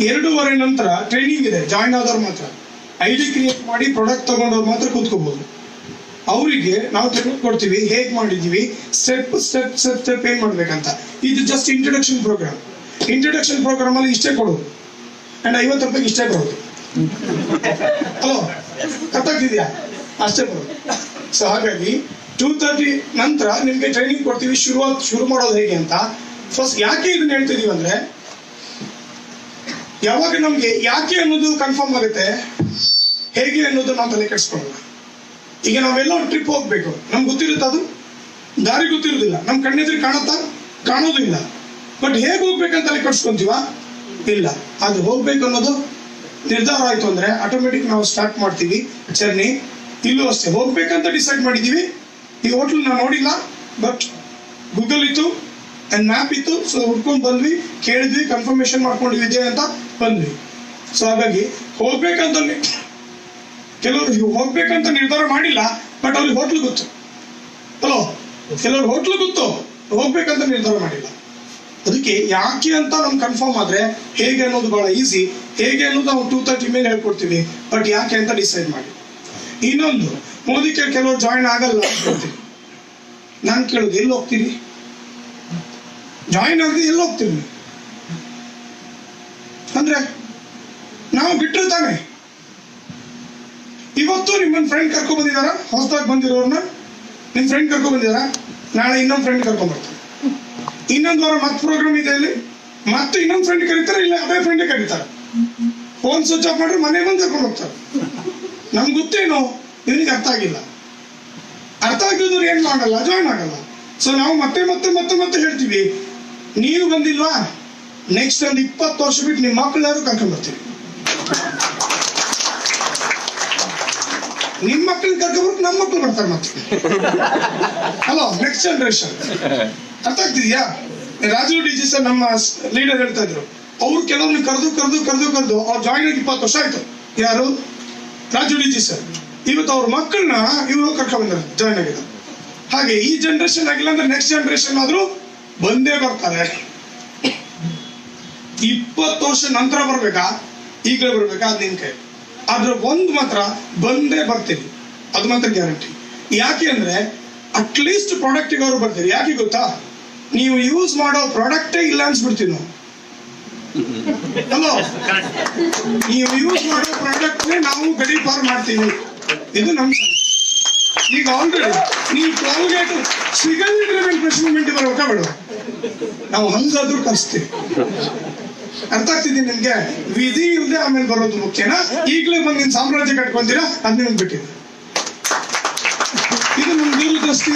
2:15 ನಂತರ ಟ್ರೈನಿಂಗ್ ಇದೆ. ಜಾಯಿನ್ ಆದವ್ರು ಮಾತ್ರ, ಐಡಿ ಕ್ರಿಯೇಟ್ ಮಾಡಿ ಪ್ರಾಡಕ್ಟ್ ತಗೊಂಡವ್ರು ಮಾತ್ರ ಕೂತ್ಕೋಬಹುದು. ಅವರಿಗೆ ನಾವು ಟ್ರೈನಿಂಗ್ ಕೊಡ್ತೀವಿ, ಹೇಗ್ ಮಾಡಿದೀವಿ, ಸ್ಟೆಪ್ ಏನ್ ಮಾಡ್ಬೇಕಂತ. ಇದು just introduction program. Introduction program ಅಲ್ಲಿ ಇಷ್ಟೇ ಕೊಡೋದು, ಅಂಡ್ 50 ರೂಪಾಯಿಗೆ ಇಷ್ಟೇ ಕೊಡೋದು. ಹಲೋ, ಗೊತ್ತಾಗ್ತಿದ್ಯಾ? ಅಷ್ಟೇ ಕೊಡೋದು. ಸೊ ಹಾಗಾಗಿ 2:30 ನಂತರ ನಿಮ್ಗೆ ಟ್ರೈನಿಂಗ್ ಕೊಡ್ತೀವಿ. ಶುರು ಮಾಡೋದು ಹೇಗೆ ಅಂತ. ಫಸ್ಟ್ ಯಾಕೆ ಇದನ್ನ ಹೇಳ್ತಿದೀವಿ ಅಂದ್ರೆ, ಯಾವಾಗ ನಮ್ಗೆ ಯಾಕೆ ಅನ್ನೋದು ಕನ್ಫರ್ಮ್ ಆಗುತ್ತೆ, ಹೇಗೆ ಅನ್ನೋದು ನಾವು ತಲೆ ಕೆಡಿಸ್ಕೊಳ್ಳಲ್ಲ. ಈಗ ನಾವೆಲ್ಲ ಟ್ರಿಪ್ ಹೋಗ್ಬೇಕು, ನಮ್ಗೆ ಗೊತ್ತಿರುತ್ತೆ, ಅದು ದಾರಿ ಗೊತ್ತಿರೋದಿಲ್ಲ, ನಮ್ ಕಣ್ಣೆದ್ರಿಗೆ ಕಾಣೋದು ಇಲ್ಲ. ಬಟ್ ಹೇಗೆ ಹೋಗ್ಬೇಕಂತ ತಲೆ ಕೆಡಿಸ್ಕೊಂತೀವ? ಇಲ್ಲ. ಅದು ಹೋಗ್ಬೇಕು ಅನ್ನೋದು ನಿರ್ಧಾರ ಆಯ್ತು ಅಂದ್ರೆ ಆಟೋಮೆಟಿಕ್ ನಾವು ಸ್ಟಾರ್ಟ್ ಮಾಡ್ತೀವಿ ಜರ್ನಿ. ಇಲ್ಲೂ ಅಷ್ಟೇ, ಹೋಗ್ಬೇಕಂತ ಡಿಸೈಡ್ ಮಾಡಿದೀವಿ. ಈ ಹೋಟ್ಲ್ ನಾವು ನೋಡಿಲ್ಲ, ಬಟ್ ಗೂಗಲ್ ಇತ್ತು ಅಂಡ್ ಮ್ಯಾಪ್ ಇತ್ತು. ಸೊ ಹುಡ್ಕೊಂಡು ಬಂದ್ವಿ, ಕೇಳಿದ್ವಿ, ಕನ್ಫರ್ಮೇಶನ್ ಮಾಡ್ಕೊಂಡಿವಿ ಇದೆ ಅಂತ ಬಂದ್ವಿ. ಸೊ ಹಾಗಾಗಿ ಕೆಲವರು ಹೋಗ್ಬೇಕಂತ ನಿರ್ಧಾರ ಮಾಡಿಲ್ಲ, ಬಟ್ ಅವ್ರಿಗೆ ಹೋಟ್ಲ್ ಗೊತ್ತು. ಹಲೋ, ಕೆಲವ್ರು ಹೋಟ್ಲ್ ಗೊತ್ತು, ಹೋಗ್ಬೇಕಂತ ನಿರ್ಧಾರ ಮಾಡಿಲ್ಲ. ಅದಕ್ಕೆ ಯಾಕೆ ಅಂತ ನಮ್ಗೆ ಕನ್ಫರ್ಮ್ ಆದ್ರೆ ಹೇಗೆ ಅನ್ನೋದು ಬಹಳ ಈಸಿ. ಹೇಗೆ ಅನ್ನೋದು ನಾವು 2:30 ಮೇಲೆ ಹೇಳ್ಕೊಡ್ತೀವಿ, ಬಟ್ ಯಾಕೆ ಅಂತ ಡಿಸೈಡ್ ಮಾಡಿ. ಇನ್ನೊಂದು, ಮೋದಿ ಕೆಲವರು ಜಾಯಿನ್ ಆಗಲ್ಲ ಅಂತೀವಿ. ನಾನು ಕೇಳೋದು, ಎಲ್ಲಿ ಹೋಗ್ತೀರಿ? ಜಾಯಿನ್ ಆಗದೆ ಎಲ್ಲಿ ಹೋಗ್ತೀವಿ ಅಂದ್ರೆ ನಾವು ಬಿಟ್ಟರು ತಾನೆ. ಇವತ್ತು ನಿಮ್ಮನ್ನ ಫ್ರೆಂಡ್ ಕರ್ಕೊಂಡ್ ಬಂದಿದಾರ, ಹೊಸದಾಗಿ ಬಂದಿರೋರ್ನ ನಿಮ್ ಫ್ರೆಂಡ್ ಕರ್ಕೊಂಡ್ ಬಂದಿದಾರ, ನಾಳೆ ಇನ್ನೊಂದು ಫ್ರೆಂಡ್ ಕರ್ಕೊಂಡ್ ಬರ್ತಾರೆ. ಇನ್ನೊಂದು ವಾರ ಮತ್ತೆ ಪ್ರೋಗ್ರಾಮ್ ಇದೆ ಇಲ್ಲಿ, ಮತ್ತೆ ಇನ್ನೊಂದು ಫ್ರೆಂಡ್ ಕರೀತಾರೆ, ಇಲ್ಲ ಅದೇ ಫ್ರೆಂಡ್ ಕರೀತಾರೆ. ಫೋನ್ ಸ್ವಿಚ್ ಆಫ್ ಮಾಡ್ರೆ ಮನೆ ಬಂದು ಕರ್ಕೊಂಡು ಹೋಗ್ತಾರೆ. ನಮ್ಗೆ ಗೊತ್ತೇನೋ ಇವನಿಗೆ ಅರ್ಥ ಆಗಿಲ್ಲ. ಅರ್ಥ ಆಗಿದ್ರು ಏನ್ ಮಾಡಲ್ಲ, ಜಾಯಿನ್ ಆಗಲ್ಲ. ಸೊ ನಾವು ಮತ್ತೆ ಹೇಳ್ತೀವಿ, ನೀವು ಬಂದಿಲ್ವಾ, ನೆಕ್ಸ್ಟ್ ಒಂದು 20 ವರ್ಷ ಬಿಟ್ಟು ನಿಮ್ಮ ಮಕ್ಕಳು ಯಾರು ಕರ್ಕೊಂಡ್ ಬರ್ತೀವಿ. ನಿಮ್ ಮಕ್ಕಳನ್ನ ಕರ್ಕೊಂಡ್ಬರ್ಬೇಕು, ನಮ್ಮ ಮಕ್ಕಳು ಬರ್ತಾರೆ ಮತ್ತೆ. Hello, next generation. ಅರ್ಥ ಆಗ್ತಿದ್ಯಾ? ರಾಜು ಡಿಜಿ ಸರ್ ನಮ್ಮ ಲೀಡರ್ ಹೇಳ್ತಾ ಇದ್ರು, ಅವ್ರು ಕೆಲವ್ರನ್ನ ಕರೆದು ಅವ್ರು ಜಾಯಿನ್ ಆಗಿ 20 ವರ್ಷ ಆಯ್ತು. ಯಾರು? Raju DG sir. ಇವತ್ತು ಅವ್ರ ಮಕ್ಕಳನ್ನ ಇವರು ಕರ್ಕೊಂಡ್ ಬಂದಾರೆ, ಜಾಯಿನ್ ಆಗಿದ್ದಾರೆ. ಹಾಗೆ ಈ ಜನರೇಷನ್ ಆಗಿಲ್ಲ ಅಂದ್ರೆ ನೆಕ್ಸ್ಟ್ ಜನರೇಷನ್ ಆದ್ರೂ ಬಂದೇ ಬರ್ತಾರೆ. 20 ವರ್ಷ ನಂತರ ಬರ್ಬೇಕಾ, ಈಗಲೇ ಬರ್ಬೇಕಾ, ಅದ್ ನಿನ್ ಕೈ. ಆದ್ರೆ ಒಂದ್ ಮಾತ್ರ ಬಂದೇ ಬರ್ತೀವಿ, ಅದು ಮಾತ್ರ ಗ್ಯಾರಂಟಿ. ಯಾಕೆ ಅಂದ್ರೆ ಅಟ್ಲೀಸ್ಟ್ ಪ್ರಾಡಕ್ಟ್ ಅವ್ರು ಬರ್ತೀರಿ. ಯಾಕೆ ಗೊತ್ತಾ? ನೀವು ಯೂಸ್ ಮಾಡೋ ಪ್ರಾಡಕ್ಟೇ ಇಲ್ಲ ಅನ್ಸ್ಬಿಡ್ತೀವಿ ನಾವು. ಅಲೋ, ನೀವು ಯೂಸ್ ಮಾಡೋ ಪ್ರಾಡಕ್ಟ್ ನಾವು ಗಡಿ ಪಾರ್ ಮಾಡ್ತೀವಿ. ಇದು ನಮ್ ಈಗ ಆಲ್ರೆಡಿ ನೀವು ಟೋಲ್ಗೇಟ್ ಸಿಗದಿದ್ರೆ ರಿಫ್ರೆಶ್ಮೆಂಟ್ ಬರ್ಬೇಕಾ ಬೇಡ, ನಾವು ಹಂಗಾದ್ರೂ ಕಲಿಸ್ತೀವಿ. ಅರ್ಥ ಆಗ್ತಿದ್ದೀನಿ ನಿಮ್ಗೆ? ವಿಧಿ ಇಲ್ಲದೆ ಆಮೇಲೆ ಬರೋದು ಮುಖ್ಯನಾ, ಈಗಲೇ ಬಂದು ನಿನ್ ಸಾಮ್ರಾಜ್ಯ ಕಟ್ಕೊಂತೀರಾ? ಅದ್ ನಿಮ್ಗೆ ಬಿಟ್ಟಿದೆ. ಇದು ನಮ್ ದೂರದೃಷ್ಟಿ.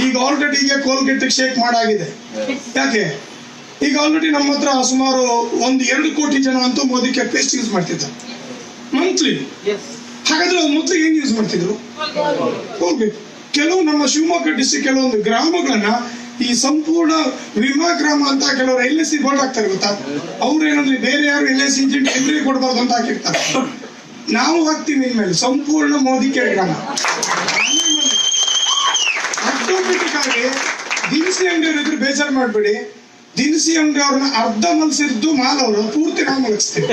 ಈಗ ಆಲ್ರೆಡಿ ಈಗ ಕೋಲ್ಗೇಟ್ ಶೇಕ್ ಮಾಡಾಗಿದೆ. ಯಾಕೆ? ಈಗ ಆಲ್ರೆಡಿ ನಮ್ಮ ಹತ್ರ ಸುಮಾರು 1-2 ಕೋಟಿ ಜನ ಅಂತೂ ಮೋದಿ ಕೇರ್ ಪೇಸ್ಟ್ ಯೂಸ್ ಮಾಡ್ತಿದ್ದಾರೆ ಮಂತ್ಲಿ. ಹಾಗಾದ್ರೆ ಮೊದಲು ಏನ್ ಯೂಸ್ ಮಾಡ್ತಿದ್ರು? ಕೋಲ್ಗೇಟ್. ಕೆಲವು ನಮ್ಮ ಶಿವಮೊಗ್ಗ ಡಿಸ್ಟ್ರಿಕ್ಟ್ ಕೆಲವೊಂದು ಗ್ರಾಮಗಳನ್ನ ಈ ಸಂಪೂರ್ಣ ವಿಮಾ ಗ್ರಾಮ ಅಂತ ಕೆಲವರು LIC ಬೋರ್ಡ್ ಹಾಕ್ತಾರೆ ಗೊತ್ತಾ? ಅವ್ರು ಏನಂದ್ರೆ ಬೇರೆ ಯಾರು LIC ಏಜೆಂಟ್ ಎಂಟ್ರಿ ಕೊಡಬಾರ್ದು ಅಂತ ಹಾಕಿರ್ತಾರೆ. ನಾವು ಹಾಕ್ತೀವಿ ಇನ್ಮೇಲೆ ಸಂಪೂರ್ಣ ಮೋದಿ ಕೇರ್ ಗ್ರಾಮ. ಆಟೋಮೆಟಿಕ್ ಆಗಿ ದಿನಸಿ ಅಂಗಡಿಯವ್ರ ಇದ್ರೆ ಬೇಜಾರು ಮಾಡ್ಬೇಡಿ, ದಿನಸಿ ಅಂಗಡಿ ಅವ್ರನ್ನ ಅರ್ಧ ಮಲ್ಸಿದ್ದು ಮಾಲ್ ಅವರು ಪೂರ್ತಿ ನಾವು ಮಲಗಿಸ್ತೀವಿ.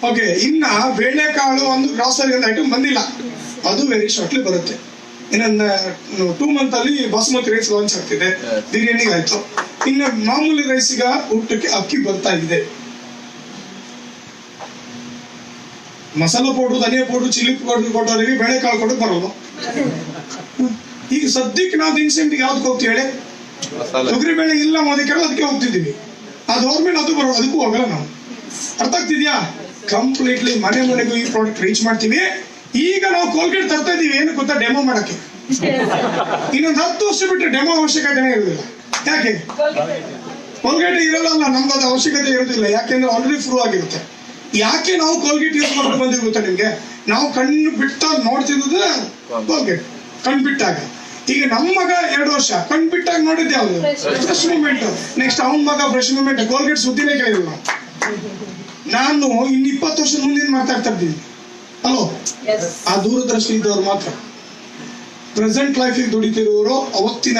ಓಕೆ, ಇನ್ನ ಬೇಳೆಕಾಳು ಒಂದು ಗ್ರಾಸರಿ ಒಂದು ಐಟಮ್ ಬಂದಿಲ್ಲ, ಅದು ವೆರಿ ಶಾರ್ಟ್ಲಿ ಬರುತ್ತೆ. ಇನ್ನೊಂದು 2 ಮಂತ್ ಅಲ್ಲಿ ಬಾಸುಮತಿ ರೈಸ್ ಲಾಂಚ್ ಆಗ್ತಿದೆ, ಬಿರಿಯಾನಿಗೆ ಆಯ್ತು. ಇನ್ನು ಮಾಮೂಲಿ ರೈಸಿಗ ಊಟಕ್ಕೆ ಅಕ್ಕಿ ಬರ್ತಾ ಇದೆ. ಮಸಾಲಾ ಪೌಡರ್, ಧನಿಯಾ ಪೌಡರ್, ಚಿಲ್ಲಿ ಪೌಡರ್ ಕೊಟ್ಟವರಿಗೆ ಬೇಳೆಕಾಳು ಕೊಟ್ಟು ಬರೋದು. ಈಗ ಸದ್ಯಕ್ಕೆ ನಾವು ದಿನಸಿ ಅಂಗಡಿಗೆ ಯಾವ್ದಕ್ಕೆ ಹೋಗ್ತೀವಿ ಹೇಳಿ? ತೊಗರಿ ಬೇಳೆ ಇಲ್ಲ ಮೋದಿಕರ, ಅದಕ್ಕೆ ಹೋಗ್ತಿದ್ದೀವಿ. ಅದು ಅವ್ರ ಅದು ಬರೋದು, ಅದಕ್ಕೂ ಹೋಗಲ್ಲ ನಾವು. ಅರ್ಥ ಆಗ್ತಿದ್ಯಾ? ಕಂಪ್ಲೀಟ್ಲಿ ಮನೆ ಮನೆಗೂ ಈ ಪ್ರಾಡಕ್ಟ್ ರೀಚ್ ಮಾಡ್ತೀವಿ. ಈಗ ನಾವು ಕೋಲ್ಗೇಟ್ ತರ್ತಾ ಇದೀವಿ, ಏನು ಗೊತ್ತಾ? ಡೆಮೋ ಮಾಡಕ್ಕೆ. ಇನ್ನೊಂದು 10 ವರ್ಷ ಬಿಟ್ಟರೆ ಡೆಮೋ ಅವಶ್ಯಕತೆನೇ ಇರೋದಿಲ್ಲ. ಯಾಕೆ? ಕೋಲ್ಗೇಟ್ ಇರಲ್ಲ, ನಮ್ದು ಅದು ಅವಶ್ಯಕತೆ ಇರೋದಿಲ್ಲ. ಯಾಕೆಂದ್ರೆ ಆಲ್ರೆಡಿ ಪ್ರೂವ್ ಆಗಿರುತ್ತೆ. ಯಾಕೆ ನಾವು ಕೋಲ್ಗೇಟ್ ಯೂಸ್ ಮಾಡ್ಕೊಂಡು ಬಂದಿವಿ ಗೊತ್ತಾ ನಿಮ್ಗೆ? ನಾವು ಕಣ್ಣು ಬಿಟ್ಟ ನೋಡ್ತಿದ್ದು ಕೋಲ್ಗೇಟ್, ಕಣ್ ಬಿಟ್ಟಾಗ. ಈಗ ನಮ್ಮ ಮಗ 2 ವರ್ಷ ಕಣ್ ಬಿಟ್ಟಾಗ ನೋಡಿದ್ದೆ ಯಾವ್ದು? Brush moment. ನೆಕ್ಸ್ಟ್ ಅವನ ಮಗ ಬ್ರಷ್ ಮೂಮೆಂಟ್. ಕೋಲ್ಗೇಟ್ ಸುದ್ದಿನೇ ಕೇಳಿಲ್ಲ. ನಾನು ಇನ್ನು 20 ವರ್ಷದ ಮುಂದಿನ ಮಾತಾಡ್ತಾ ಇದ್ದೀನಿ. ಹಲೋ, ಆ ದೂರದೃಷ್ಟಿ ಇದ್ದವ್ರು ಮಾತ್ರ. ಪ್ರೆಸೆಂಟ್ ಲೈಫಿಗೆ ದುಡಿತಿರೋರು ಅವತ್ತಿನ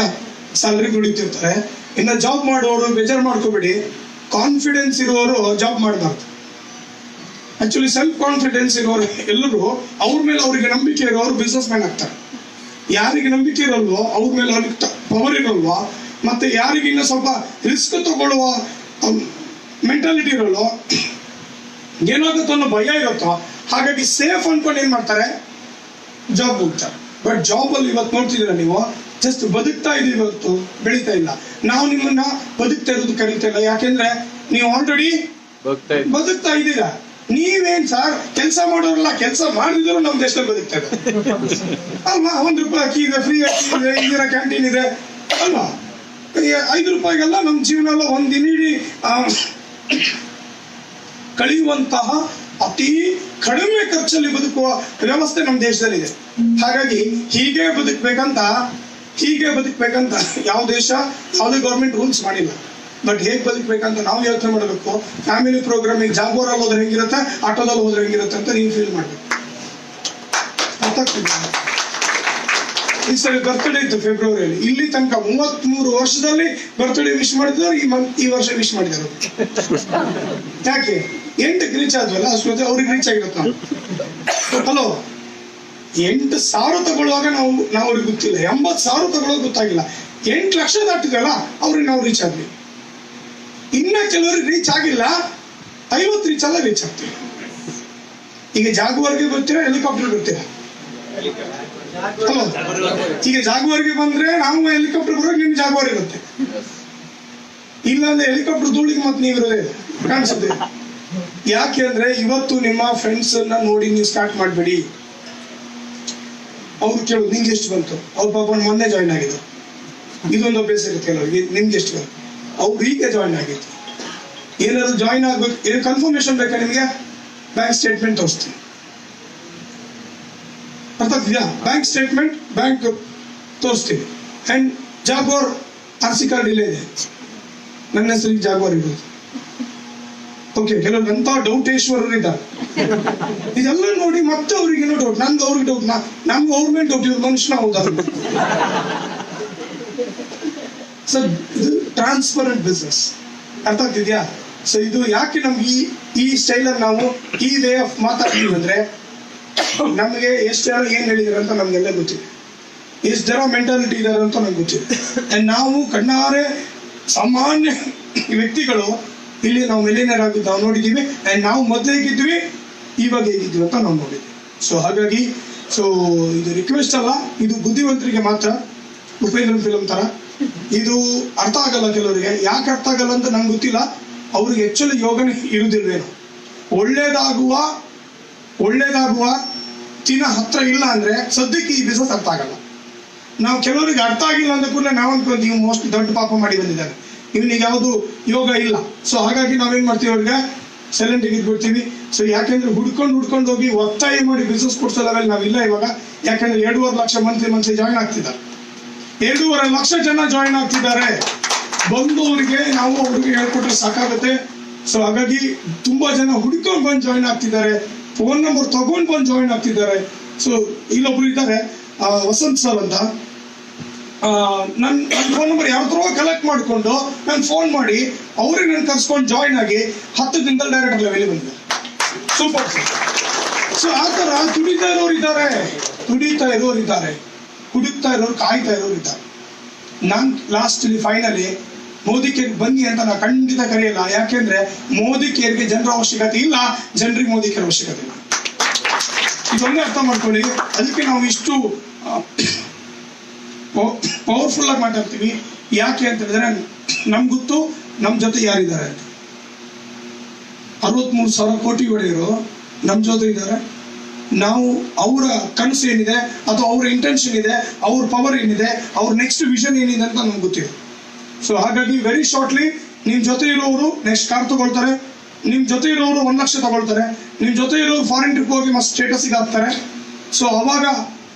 ಸ್ಯಾಲರಿ ದುಡಿತಿರ್ತಾರೆ. ಇನ್ನ ಜಾಬ್ ಮಾಡೋರು ಬೇಜಾರು ಮಾಡ್ಕೋಬೇಡಿ, ಕಾನ್ಫಿಡೆನ್ಸ್ ಇರೋರು ಜಾಬ್ ಮಾಡಬಾರ್ದು. ಆಕ್ಚುಲಿ ಸೆಲ್ಫ್ ಕಾನ್ಫಿಡೆನ್ಸ್ ಇರೋರು ಎಲ್ಲರೂ ಅವ್ರ ಮೇಲೆ ಅವ್ರಿಗೆ ನಂಬಿಕೆ ಇರೋರು ಬಿಸ್ನೆಸ್ ಮ್ಯಾನ್ ಆಗ್ತಾರೆ. ಯಾರಿಗೆ ನಂಬಿಕೆ ಇರಲ್ವೋ ಅವ್ರ ಮೇಲೆ ಅವ್ರಿಗೆ ಪವರ್ ಇರಲ್ವೋ, ಮತ್ತೆ ಯಾರಿಗೆ ಇನ್ನ ಸ್ವಲ್ಪ ರಿಸ್ಕ್ ತಗೊಳ್ಳುವ ಮೆಂಟಾಲಿಟಿ ಇರಲ್ವೋ, ಏನಾಗುತ್ತೋ ಅನ್ನೋ ಭಯ ಇರುತ್ತೋ, ಹಾಗಾಗಿ ಸೇಫ್ ಅನ್ಕೊಂಡು ಏನ್ ಮಾಡ್ತಾರೆ? ಜಾಬ್ ಹೋಗ್ತಾರೆ. ಬಟ್ ಜಾಬ್ ಅಲ್ಲಿ ಇವತ್ತು ನೋಡ್ತಿದ್ದೀರಾ ನೀವು, ಜಸ್ಟ್ ಬದುಕ್ತಾ ಇದೀವಿ, ಇವತ್ತು ಬೆಳೀತಾ ಇಲ್ಲ. ನಾವು ನಿಮ್ಮನ್ನ ಬದುಕ್ತಾ ಇರೋದು ಕರೀತಾ ಇಲ್ಲ. ಯಾಕೆಂದ್ರೆ ನೀವು ಆಲ್ರೆಡಿ ಬದುಕ್ತಾ ಇದ್ದೀರಾ. ನೀವೇನ್ ಸರ್ ಕೆಲಸ ಮಾಡೋರಲ್ಲ, ಕೆಲಸ ಮಾಡಿದ್ರು ನಮ್ಮ ದೇಶದಲ್ಲಿ ಬದುಕ್ತಾ ಇದೆ ಅಲ್ವಾ? 1 ರೂಪಾಯಿ ಅಕ್ಕಿ ಇದೆ, ಫ್ರೀ ಅಕ್ಕಿ ಇದೆ, ಇಂದಿರಾ ಕ್ಯಾಂಟೀನ್ ಇದೆ ಅಲ್ವಾ? 5 ರೂಪಾಯಿಗೆಲ್ಲ ನಮ್ಮ ಜೀವನ ಎಲ್ಲ ಒಂದಿನೀಡಿ ಕಳೆಯುವಂತಹ ಅತಿ ಕಡಿಮೆ ಖರ್ಚಲ್ಲಿ ಬದುಕುವ ವ್ಯವಸ್ಥೆ ನಮ್ಮ ದೇಶದಲ್ಲಿದೆ. ಹಾಗಾಗಿ ಹೀಗೆ ಬದುಕ್ಬೇಕಂತ ಯಾವ ದೇಶ ಯಾವುದೇ ಗೌರ್ಮೆಂಟ್ ರೂಲ್ಸ್ ಮಾಡಿಲ್ಲ. ಬಟ್ ಹೇಗೆ ಬದುಕ್ಬೇಕಂತ ನಾವು ಯೋಚನೆ ಮಾಡಬೇಕು. ಫ್ಯಾಮಿಲಿ ಪ್ರೋಗ್ರಾಮಿಂಗ್ ಜಾಗೋರಲ್ಲಿ ಹೋದ್ರೆ ಹೆಂಗಿರುತ್ತೆ, ಆಟೋದಲ್ಲಿ ಹೋದ್ರೆ ಹೆಂಗಿರುತ್ತೆ ಅಂತ ನೀವು ಫೀಲ್ ಮಾಡ್ಬೇಕು. ಅರ್ಥ ಆಗ್ತಿದೆ? ಈ ಸರಿ ಬರ್ತ್ಡೇ ಇತ್ತು ಫೆಬ್ರವರಿಯಲ್ಲಿ. ಇಲ್ಲಿ ತನಕ 33 ವರ್ಷದಲ್ಲಿ ಬರ್ತ್ಡೇ ವಿಶ್ ಮಾಡಿದ್ರು, ಈ ವರ್ಷ ವಿಶ್ ಮಾಡಿದ್ದಾರೆ. ಯಾಕೆ? 8ಕ್ಕೆ ರೀಚ್ ಆದ್ವಲ್ಲ, ಅಷ್ಟೊತ್ತೆ ಅವ್ರಿಗೆ ರೀಚ್ ಆಗಿರುತ್ತೆ. ಹಲೋ, 8,000 ತಗೊಳ್ಳುವಾಗ ನಾವು ಅವ್ರಿಗೆ ಗೊತ್ತಿಲ್ಲ, 80,000 ತಗೊಳ್ಳೋದು ಗೊತ್ತಾಗಿಲ್ಲ, 8 ಲಕ್ಷ ದಾಟಿದ್ವಲ್ಲ ಅವ್ರಿಗೆ ನಾವು ರೀಚ್ ಆದ್ವಿ. ಇನ್ನ ಕೆಲವರಿಗೆ ರೀಚ್ ಆಗಿಲ್ಲ, 50 ರೀಚ್ ಅಲ್ಲ, ರೀಚ್ ಆಗ್ತೀವಿ. ಈಗ ಜಾಗುವಾರ್ಗೆ ಬರ್ತೀರಾ, ಹೆಲಿಕಾಪ್ಟರ್ ಬರ್ತೀರಾ? ಹಲೋ, ಈಗ ಜಾಗುವಾರ್ಗೆ ಬಂದ್ರೆ ನಾವು ಹೆಲಿಕಾಪ್ಟರ್ ಬರೋಕೆ ನಿಮ್ಗೆ ಜಾಗುವಾರ್ ಇರುತ್ತೆ. ಇಲ್ಲಾಂದ್ರೆ ಹೆಲಿಕಾಪ್ಟರ್ ಧೂಳಿಗೆ ಮತ್ತೆ ನೀವಿರೋದೇ ಕಾಣಿಸುತ್ತೆ. ಯಾಕೆ ಅಂದ್ರೆ ಇವತ್ತು ನಿಮ್ಮ ಫ್ರೆಂಡ್ಸ್ ಅನ್ನ ನೋಡಿ ನೀವು ಸ್ಟಾರ್ಟ್ ಮಾಡ್ಬೇಡಿ. ಅವ್ರು ಕೇಳೋದು ನಿಂಗೆ ಎಷ್ಟು ಬಂತು, ಅವ್ರ ಪಾಪ ಮೊನ್ನೆ ಜಾಯಿನ್ ಆಗಿದ್ರು. ಇದೊಂದು ಅಭ್ಯಾಸ ಇರುತ್ತೆ ಕೆಲವ್ರಿಗೆ, ನಿಮ್ಗೆ ಎಷ್ಟು ಬಂತು, ಅವ್ರು ಹೀಗೆ ಜಾಯಿನ್ ಆಗಿತ್ತು. ಏನಾದ್ರು ಜಾಯಿನ್ ಆಗ್ಬೇಕು, ಏನು ಕನ್ಫರ್ಮೇಶನ್ ಬೇಕಾ ನಿಮ್ಗೆ? ಬ್ಯಾಂಕ್ ಸ್ಟೇಟ್ಮೆಂಟ್ ತೋರಿಸ್ತೀನಿ. ಅರ್ಥ ಆಗ್ತಿದ್ಯಾ? ಬ್ಯಾಂಕ್ ಸ್ಟೇಟ್ಮೆಂಟ್, ಬ್ಯಾಂಕ್ ತೋರಿಸ್ತೀವಿ. ಅಂಡ್ ಜಾಗೋರ್ RC ಕಾರ್ಡ್ ಇಲ್ಲೇ ಇದೆ, ನನ್ನ ಹೆಸರಿಗೆ ಜಾಗೋರ್ ಇರೋದು. ಓಕೆ, ಕೆಲವರು ಅಂತ ಡೌಟೇಶ್ವರರು ಇದ್ದಾರೆ. ಇದೆಲ್ಲ ನೋಡಿ ಮತ್ತೆ ಅವ್ರಿಗೇನೋ ಡೌಟ್, ನನ್ಗೆ ಅವ್ರಿಗೆ ಡೌಟ್, ನಮ್ಗೆ ಅವ್ರ ಮೇಲೆ ಡೌಟ್, ಇವ್ರು ಮನುಷ್ಯನ ಹೌದಾ? ಸೊ ಇದು ಟ್ರಾನ್ಸ್ಪರೆಂಟ್ ಬಿಸ್ನೆಸ್. ಅರ್ಥ ಆಗ್ತಿದ್ಯಾ? ಸೊ ಇದು ಯಾಕೆ ನಮ್ಗೆ ಈ ಸ್ಟೈಲಲ್ಲಿ ನಾವು ಈ ವೇ ಆಫ್ ಮಾತಾಡ್ತೀವಿ ಅಂದ್ರೆ, ನಮಗೆ ಎಷ್ಟು ಜನ ಏನ್ ಹೇಳಿದಾರೆ ಅಂತ ನಮ್ಗೆಲ್ಲ ಗೊತ್ತಿದೆ, ಎಷ್ಟು ಜನ ಮೆಂಟಾಲಿಟಿ ಇದಾರೆ ಅಂತ ನಮ್ಗೆ ಗೊತ್ತಿದೆ. ಅಂಡ್ ನಾವು ಕಣ್ಣಾರೆ ಸಾಮಾನ್ಯ ವ್ಯಕ್ತಿಗಳು ಇಲ್ಲಿ ನಾವು ಮಿಲಿಯನರ್ ಆಗಿದ್ದು ನಾವು ನೋಡಿದ್ದೀವಿ. ಅಂಡ್ ನಾವು ಮೊದಲು ಹೇಗಿದ್ವಿ, ಇವಾಗ ಹೇಗಿದ್ವಿ ಅಂತ ನಾವು ನೋಡಿದ್ವಿ. ಸೊ ಹಾಗಾಗಿ ಇದು ರಿಕ್ವೆಸ್ಟ್ ಅಲ್ಲ, ಇದು ಬುದ್ಧಿವಂತರಿಗೆ ಮಾತ್ರ. ಉಪೇಂದ್ರ ಫಿಲಂ ತರ ಇದು ಅರ್ಥ ಆಗಲ್ಲ ಕೆಲವರಿಗೆ. ಯಾಕೆ ಅರ್ಥ ಆಗಲ್ಲ ಅಂತ ನಂಗೆ ಗೊತ್ತಿಲ್ಲ. ಅವ್ರಿಗೆ ಆಕ್ಚುಲಿ ಯೋಗನೇ ಇರುವುದಿಲ್ವೇನೋ. ಒಳ್ಳೇದಾಗುವ ದಿನ ಹತ್ರ ಇಲ್ಲ ಅಂದ್ರೆ ಸದ್ಯಕ್ಕೆ ಈ ಬಿಸ್ನೆಸ್ ಅರ್ಥ ಆಗಲ್ಲ. ನಾವು ಕೆಲವರಿಗೆ ಅರ್ಥ ಆಗಿಲ್ಲ ಅಂದ ಕೂಡಲೇ ನಾವು ಅನ್ಕೊಂತೀವಿ ಮೋಸ್ಟ್ ದೊಡ್ಡ ಪಾಪ ಮಾಡಿ ಬಂದಿದ್ದಾರೆ, ಇವನಿಗೆ ಯಾವುದು ಯೋಗ ಇಲ್ಲ. ಸೊ ಹಾಗಾಗಿ ನಾವೇನ್ ಮಾಡ್ತೀವಿ, ಅವ್ರಿಗೆ ಸೈಲೆಂಟ್ ಇದ್ಬಿಡ್ತೀವಿ. ಸೊ ಯಾಕೆಂದ್ರೆ ಹುಡ್ಕೊಂಡು ಹೋಗಿ ಒತ್ತಾಯ ಮಾಡಿ ಬಿಸ್ನೆಸ್ ಕೊಡ್ಸೋ ಲೆವೆಲ್ ನಾವಿಲ್ಲ ಇವಾಗ. ಯಾಕಂದ್ರೆ 2.5 ಲಕ್ಷ ಮಂತ್ಲಿ ಜಾಯಿನ್ ಆಗ್ತಿದ್ದಾರೆ, 2.5 ಲಕ್ಷ ಜನ ಜಾಯಿನ್ ಆಗ್ತಿದ್ದಾರೆ. ಬಂದವರಿಗೆ ನಾವು ಅವ್ರಿಗೆ ಹೇಳ್ಕೊಟ್ರೆ ಸಾಕಾಗುತ್ತೆ. ಸೊ ಹಾಗಾಗಿ ತುಂಬಾ ಜನ ಹುಡ್ಕೊಂಡು ಬಂದು ಜಾಯಿನ್ ಆಗ್ತಿದ್ದಾರೆ, ಫೋನ್ ನಂಬರ್ ತಗೊಂಡು ಬಂದು ಜಾಯಿನ್ ಆಗ್ತಿದ್ದಾರೆ. ಸೊ ಇಲ್ಲೊಬ್ರು ಇದ್ದಾರೆ ವಸಂತ್ ಸರ್ ಅಂತ, ನನ್ನ ಫೋನ್ ನಂಬರ್ ಯಾವ್ದ್ರೋ ಕಲೆಕ್ಟ್ ಮಾಡಿಕೊಂಡು ನಾನು ಫೋನ್ ಮಾಡಿ ಅವ್ರಿಗೆ ನಾನು ಕರ್ಸ್ಕೊಂಡು ಜಾಯಿನ್ ಆಗಿ 10 ದಿನದಲ್ಲಿ ಡೈರೆಕ್ಟರ್ ಲೆವೆಲ್ ಬಂದಿದ್ದಾರೆ. Super sir. ಸೊ ಆ ಥರ ದುಡಿತಾ ಇರೋರು ಇದ್ದಾರೆ, ಹುಡುಕ್ತಾ ಇರೋರು, ಕಾಯ್ತಾ ಇರೋರು ಇದ್ದಾರೆ. ನಾನು ಲಾಸ್ಟಲ್ಲಿ ಫೈನಲಿ ಮೋದಿ ಕೇರ್ ಬನ್ನಿ ಅಂತ ನಾನು ಖಂಡಿತ ಕರೆಯಲ್ಲ. ಯಾಕೆಂದ್ರೆ ಮೋದಿ ಕೇರ್ಗೆ ಜನರ ಅವಶ್ಯಕತೆ ಇಲ್ಲ, ಜನರಿಗೆ ಮೋದಿ ಕೇರ್ ಅವಶ್ಯಕತೆ ಇಲ್ಲ. ಇದೊಂದೇ ಅರ್ಥ ಮಾಡ್ಕೊಳ್ಳಿ. ಅದಕ್ಕೆ ನಾವು ಇಷ್ಟು ಪವರ್ಫುಲ್ ಆಗಿ ಮಾತಾಡ್ತೀವಿ. ಯಾಕೆ ಅಂತ ಹೇಳಿದ್ರೆ ನಮ್ಗೆ ಗೊತ್ತು ನಮ್ ಜೊತೆ ಯಾರಿದ್ದಾರೆ ಅಂತ. 63,000 ಕೋಟಿ ಒಡೆಯರು ನಮ್ ಜೊತೆ ಇದ್ದಾರೆ. ನಾವು ಅವರ ಕನಸು ಏನಿದೆ ಅಥವಾ ಅವ್ರ ಇಂಟೆನ್ಷನ್ ಇದೆ, ಅವ್ರ ಪವರ್ ಏನಿದೆ, ಅವ್ರ ನೆಕ್ಸ್ಟ್ ವಿಷನ್ ಏನಿದೆ ಅಂತ ನಮ್ಗೆ ಗೊತ್ತಿದೆ. ಸೊ ಹಾಗಾಗಿ ವೆರಿ ಶಾರ್ಟ್ಲಿ ನಿಮ್ ಜೊತೆ ಇರೋರು ನೆಕ್ಸ್ಟ್ ಕಾರ್ ತಗೊಳ್ತಾರೆ, ನಿಮ್ ಜೊತೆ ಇರೋರು 1 ಲಕ್ಷ ತಗೊಳ್ತಾರೆ, ನಿಮ್ ಜೊತೆ ಇರೋರು ಫಾರಿನ್ ಟ್ರಿಪ್ ಹೋಗಿ ಮಸ್ತ್ ಸ್ಟೇಟಸ್ಗೆ ಹಾಕ್ತಾರೆ. ಸೊ ಅವಾಗ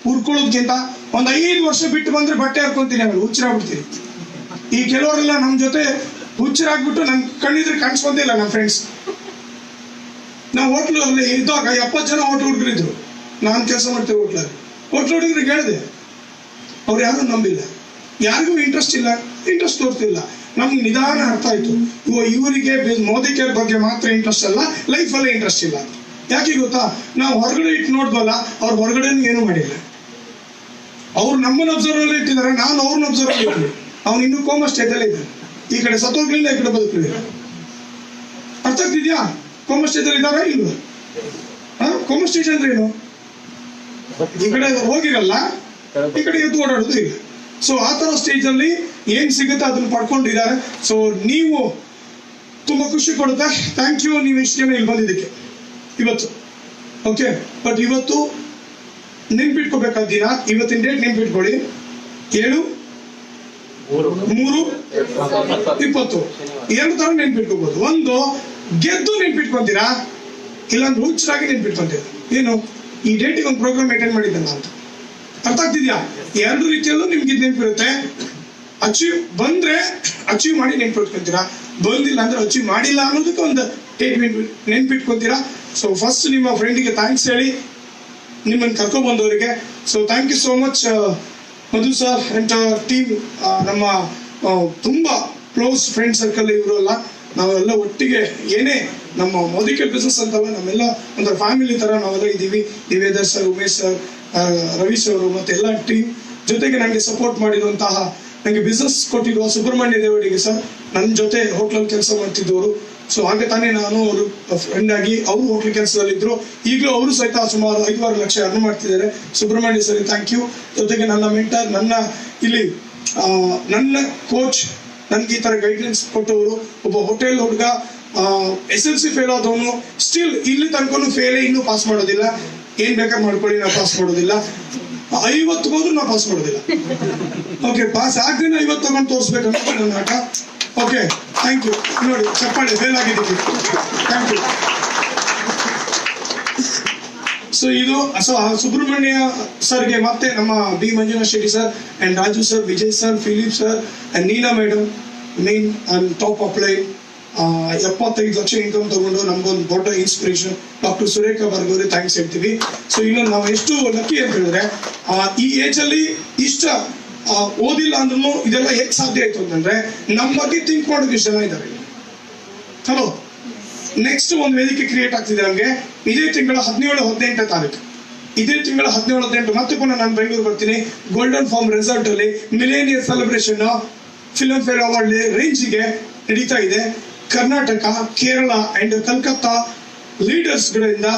ಹುಡ್ಕೊಳ್ಳೋದ್ಕಿಂತ 5 ವರ್ಷ ಬಿಟ್ಟು ಬಂದ್ರೆ ಬಟ್ಟೆ ಹಾಕೊಂತೀನಿ, ಆಮೇಲೆ ಹುಚ್ಚರಾಗ್ಬಿಡ್ತೀವಿ. ಈ ಕೆಲವರೆಲ್ಲ ನಮ್ ಜೊತೆ ಹುಚ್ಚರಾಗ್ಬಿಟ್ಟು ನನ್ ಕಣ್ಣಿದ್ರೆ ಕಾಣಿಸ್ಕೊಂತಿಲ್ಲ. ನಮ್ಮ ಫ್ರೆಂಡ್ಸ್ ನಾವು ಹೋಟ್ಲಲ್ಲಿ ಇದ್ದಾಗ 70 ಜನ ಹೋಟ್ಲ್ ಹುಡುಗರಿದ್ರು. ನಾನು ಕೆಲಸ ಮಾಡ್ತೇವೆ ಹೋಟ್ಲ್ ಹುಡುಗರಿಗೆ ಹೇಳಿದೆ, ಅವ್ರು ಯಾರು ನಂಬಿಲ್ಲ, ಯಾರಿಗೂ ಇಂಟ್ರೆಸ್ಟ್ ತೋರ್ತಿಲ್ಲ. ನಮ್ಗೆ ನಿಧಾನ ಅರ್ಥ ಆಯ್ತು, ಇವರಿಗೆ ಮೋದಿ ಕೇರ್ ಬಗ್ಗೆ ಮಾತ್ರ ಇಂಟ್ರೆಸ್ಟ್ ಅಲ್ಲ, ಲೈಫಲ್ಲೇ ಇಂಟ್ರೆಸ್ಟ್ ಇಲ್ಲ. ಯಾಕೆ ಗೊತ್ತಾ, ನಾವು ಹೊರಗಡೆ ಇಟ್ಟು ನೋಡ್ಬೋಲ್ಲ, ಅವ್ರು ಹೊರಗಡೆ ಏನು ಮಾಡಿಲ್ಲ. ಅವ್ರು ನಮ್ಮನ್ನ ಅಬ್ಸರ್ವ್ ಅಲ್ಲಿ ಇಟ್ಟಿದ್ದಾರೆ, ನಾನು ಅವ್ರನ್ನ ಅಬ್ಸರ್ವ್ ಅಲ್ಲಿ ಇಟ್ಟಿದ್ದೀನಿ. ಅವ್ನು ಇನ್ನೂ ಕೋಮಾ ಸ್ಟೇಜ್ ಅಲ್ಲಿ ಇದ್ದಾನೆ, ಈ ಕಡೆ ಸತ್ತೋಗ್ಲಿಲ್ಲ, ಈ ಕಡೆ ಬದುಕಲಿಲ್ಲ. ಅರ್ಥ ಆಗ್ತಿದ್ಯಾ? ಕೋಮಾ ಸ್ಟೇಜ್ ಅಲ್ಲಿ ಇದ್ದಾರಾ ಇಲ್ವಾ? ಕೋಮಾ ಸ್ಟೇಜ್ ಅಂದ್ರೆ ಏನು? ಈ ಕಡೆ ಹೋಗಿರಲ್ಲ, ಈ ಕಡೆ ಎದ್ದು ಓಡಾಡೋದು ಇಲ್ಲ. ಸೊ ಆ ತರ ಸ್ಟೇಜ್ ಅಲ್ಲಿ ಏನ್ ಸಿಗುತ್ತೆ ಅದನ್ನ ಪಡ್ಕೊಂಡಿದ್ದಾರೆ. ಸೊ ನೀವು ತುಂಬಾ ಖುಷಿ ಕೊಡುತ್ತೆ. ಥ್ಯಾಂಕ್ ಯು, ನೀವು ಇಷ್ಟು ಜನ ಇಲ್ಲಿ ಬಂದಿದ್ದಕ್ಕೆ ಇವತ್ತು. ಓಕೆ, ಬಟ್ ಇವತ್ತು ನೆನ್ಪಿಟ್ಕೋಬೇಕಾದ ದಿನ, ಇವತ್ತಿನ ಡೇಟ್ ನೆನ್ಪಿಟ್ಕೊಳ್ಳಿ. 7/3/20. 2 ತರ ನೆನ್ಪಿಟ್ಕೋಬಹುದು. ಒಂದು ಗೆದ್ದು ನೆನ್ಪಿಟ್ಕೊಂತೀರಾ, ಇಲ್ಲಾಂದ್ರೆ ಹುಚ್ಚರಾಗಿ ನೆನ್ಪಿಟ್ಕೊಂತೀರಾ. ಏನು, ಈ ಡೇಟಿಗೆ ಒಂದು ಪ್ರೋಗ್ರಾಮ್ ಅಟೆಂಡ್ ಮಾಡಿದ್ದಲ್ಲ ಅಂತ. ಅರ್ಥ ಆಗ್ತಿದ್ಯಾ? 2 ರೀತಿಯಲ್ಲೂ ನಿಮ್ಗೆ ಇದು ನೆನ್ಪಿರುತ್ತೆ. ಅಚೀವ್ ಮಾಡಿ ನೆನ್ಪಿಟ್ಕೊಂತೀರಾ, ಬಂದಿಲ್ಲ ಅಂದ್ರೆ ಅಚೀವ್ ಮಾಡಿಲ್ಲ ಅನ್ನೋದಕ್ಕೆ ಒಂದು ಡೇಟ್ ನೆನ್ಪಿಟ್ಕೊಂತೀರಾ. ಸೊ ಫಸ್ಟ್ ನಿಮ್ಮ ಫ್ರೆಂಡಿಗೆ ಥ್ಯಾಂಕ್ಸ್ ಹೇಳಿ, ನಿಮ್ಮನ್ನು ಕರ್ಕೊಂಡ್ ಬಂದವರಿಗೆ. So thank you so much Madhu sir and team. ನಮ್ಮ ತುಂಬಾ ಕ್ಲೋಸ್ ಫ್ರೆಂಡ್ ಸರ್ಕಲ್ ಇವರೆಲ್ಲ, ನಾವೆಲ್ಲ ಒಟ್ಟಿಗೆ ಏನೇ ನಮ್ಮ ಮೋದಿ ಕೇರ್ ಬಿಸ್ನೆಸ್ ಅಂತಲ್ಲ, ನಮ್ಮೆಲ್ಲ ಒಂದು ಫ್ಯಾಮಿಲಿ ತರ ನಾವೆಲ್ಲ ಇದ್ದೀವಿ. Divedar sir, Umesh sir, Ravi sir ಮತ್ತೆ ಎಲ್ಲ ಟೀಮ್ ಜೊತೆಗೆ ನನಗೆ ಸಪೋರ್ಟ್ ಮಾಡಿರುವಂತಹ, ನನಗೆ ಬಿಸ್ನೆಸ್ ಕೊಟ್ಟಿರುವ ಸುಬ್ರಹ್ಮಣ್ಯ ದೇವಡಿಗೆ ಸರ್, ನನ್ನ ಜೊತೆ ಹೋಟ್ಲಲ್ಲಿ ಕೆಲಸ ಮಾಡ್ತಿದ್ದವರು. ಸೊ ಹಾಗೆ ತಾನೇ ನಾನು ಅವರು ಫ್ರೆಂಡ್ ಆಗಿ ಅವರು ಹೋಟ್ಲ್ ಕೆಲಸದಲ್ಲಿದ್ರು. ಈಗಲೂ ಅವರು ಸಹಿತ ಸುಮಾರು 5-6 ಲಕ್ಷ ಅರ್ನ್ ಮಾಡ್ತಿದ್ದಾರೆ. Subrahmanya sir thank you. ಜೊತೆಗೆ ನನ್ನ ಮೆಂಟರ್, ನನ್ನ ಕೋಚ್, ನನ್ಗೆ ಈ ತರ ಗೈಡೆನ್ಸ್ ಕೊಟ್ಟವರು. ಒಬ್ಬ ಹೋಟೆಲ್ ಹುಡುಗ, SLC ಫೇಲ್ ಆದವನು, ಸ್ಟಿಲ್ ಇಲ್ಲಿ ತನಕನು ಫೇಲೇ, ಇನ್ನೂ ಪಾಸ್ ಮಾಡೋದಿಲ್ಲ. ಏನ್ ಬೇಕಾದ್ರೆ ಮಾಡ್ಕೊಳ್ಳಿ, ನಾವು ಪಾಸ್ ಮಾಡೋದಿಲ್ಲ. 50 ಹೋದ್ರು ನಾವು ಪಾಸ್ ಮಾಡೋದಿಲ್ಲ. ಓಕೆ, ಪಾಸ್ ಆಗದೇನೆ 50 ತಗೊಂಡು ತೋರಿಸ್ಬೇಕಂತ ನನ್ನ ಆಟ. Okay, thank you. ನೋಡಿ ಚಪ್ಪಾಳೆ ಫೇಲ್ ಆಗಿದ್ದೀವಿ. Thank you. ಸೊ ಇದು ಸುಬ್ರಹ್ಮಣ್ಯ ಸರ್ಗೆ, ಮತ್ತೆ ನಮ್ಮ B Manjunath Shetty sir and Raju sir, Vijay sir, Philip sir and Neena madam, main and top apply. 75 lakh income ತಗೊಂಡು ನಮ್ಗೊಂದು ದೊಡ್ಡ ಇನ್ಸ್ಪಿರೇಷನ್ ಡಾಕ್ಟರ್ ಸುರೇಖಾ ಬರ್ಗವ್ರೆ ಥ್ಯಾಂಕ್ಸ್ ಹೇಳ್ತೀವಿ. ಸೊ ಇನ್ನೊಂದು ನಾವು ಎಷ್ಟು ಲಕ್ಕಿ ಅಂತ ಹೇಳಿದ್ರೆ, ಈ ಏಜ್ ಅಲ್ಲಿ ಇಷ್ಟ ಓದಿಲ್ಲ ಅಂದ್ರೂ ಇದೆಲ್ಲ ಹೇಗೆ ಸಾಧ್ಯ ಆಯ್ತು ಅಂತಂದ್ರೆ, ನಮ್ಮ ಬಗ್ಗೆ ಥಿಂಕ್ ಮಾಡೋಕೆ ಜನ ಇದ್ದಾರೆ. ಹಲೋ, ನೆಕ್ಸ್ಟ್ ಒಂದು ವೇದಿಕೆ ಕ್ರಿಯೇಟ್ ಆಗ್ತಿದೆ ನಮಗೆ. ಇದೇ ತಿಂಗಳ 17-18 ತಾರೀಕು, ಇದೇ ತಿಂಗಳ 17-18 ಮತ್ತೆ ಪುನಃ ನಾನು ಬೆಂಗಳೂರು ಬರ್ತೀನಿ. ಗೋಲ್ಡನ್ ಫಾರ್ಮ್ ರೆಸಾರ್ಟ್ ಅಲ್ಲಿ millionaire celebration film fair award ರೇಂಜಿಗೆ ನಡೀತಾ ಇದೆ. ಕರ್ನಾಟಕ, ಕೇರಳ ಅಂಡ್ ಕಲ್ಕತ್ತಾ ಲೀಡರ್ಸ್ ಗಳಿಂದ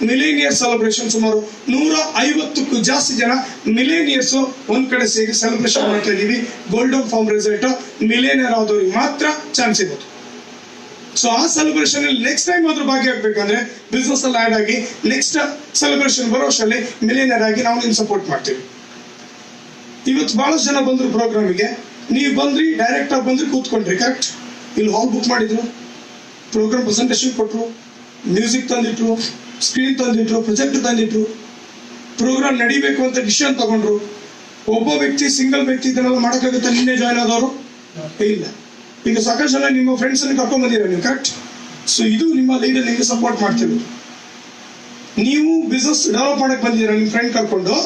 ಮಿಲೇನಿಯರ್ ಸೆಲೆಬ್ರೇಷನ್, ಸುಮಾರು 150ಕ್ಕೂ ಜಾಸ್ತಿ ಜನ ಮಿಲೇನಿಯರ್ಸ್ ಒಂದ್ ಕಡೆ ಸೇರಿ ಸೆಲೆಬ್ರೇಷನ್ ಮಾಡ್ತಾ ಇದೀವಿ. ಗೋಲ್ಡನ್ ಫಾರ್ಮ್ ರೆಸಾರ್ಟ್ ಮಿಲೇನಿಯರ್ ಆದವ್ರಿಗೆ ಮಾತ್ರ ಚಾನ್ಸ್ ಇರೋದು. ಸೊ ಆ ಸೆಲೆಬ್ರೇಷನ್ ಅಲ್ಲಿ ನೆಕ್ಸ್ಟ್ ಟೈಮ್ ಆದ್ರೂ ಭಾಗಿಯಾಗಬೇಕಂದ್ರೆ ಬಿಸ್ನೆಸ್ ಅಲ್ಲಿ ಆಡ್ ಆಗಿ ನೆಕ್ಸ್ಟ್ ಸೆಲೆಬ್ರೇಷನ್ ಬರೋ ವರ್ಷದಲ್ಲಿ ಮಿಲಿಯನರ್ ಆಗಿ ನಾವು ನಿಮ್ಗೆ ಸಪೋರ್ಟ್ ಮಾಡ್ತೀವಿ. ಇವತ್ತು ಬಹಳಷ್ಟು ಜನ ಬಂದ್ರು ಪ್ರೋಗ್ರಾಮಿಗೆ, ನೀವು ಬಂದ್ರಿ ಡೈರೆಕ್ಟ್ ಆಗಿ ಬಂದ್ರಿ ಕೂತ್ಕೊಂಡ್ರಿ, ಕರೆಕ್ಟ್. ಇಲ್ಲಿ ಹಾಲ್ ಬುಕ್ ಮಾಡಿದ್ರು, ಪ್ರೋಗ್ರಾಮ್ ಪ್ರೆಸೆಂಟೇಶನ್ ಕೊಟ್ರು, ಮ್ಯೂಸಿಕ್ ತಂದಿಟ್ರು, ಸ್ಕ್ರೀನ್ ತಂದಿಟ್ರು, ಪ್ರೊಜೆಕ್ಟರ್ ತಂದಿಟ್ರು, ಪ್ರೋಗ್ರಾಮ್ ನಡಿಬೇಕು ಅಂತ ಡಿಸಿಷನ್ ತಗೊಂಡ್ರು. ಒಬ್ಬ ವ್ಯಕ್ತಿ ಸಿಂಗಲ್ ವ್ಯಕ್ತಿ ಇದನ್ನೆಲ್ಲ ಮಾಡೋಕ್ಕಾಗುತ್ತೆ? ನಿನ್ನೆ ಜಾಯ್ನ್ ಆದವರು ಇಲ್ಲ. ಈಗ ಸಾಕಷ್ಟು ಜನ ನಿಮ್ಮ ಫ್ರೆಂಡ್ಸ್ ಅನ್ನು ಕರ್ಕೊಂಡ್ ಬಂದಿರ ನೀವು, ಕರೆಕ್ಟ್. ಸೊ ಇದು ನಿಮ್ಮ ಲೀಡರ್ ನಿಮಗೆ ಸಪೋರ್ಟ್ ಮಾಡ್ತಿರೋದು. ನೀವು ಬಿಸ್ನೆಸ್ ಡೆವಲಪ್ ಮಾಡಕ್ ಬಂದಿದ್ದೀರಾ ನಿಮ್ಮ ಫ್ರೆಂಡ್ ಕರ್ಕೊಂಡು,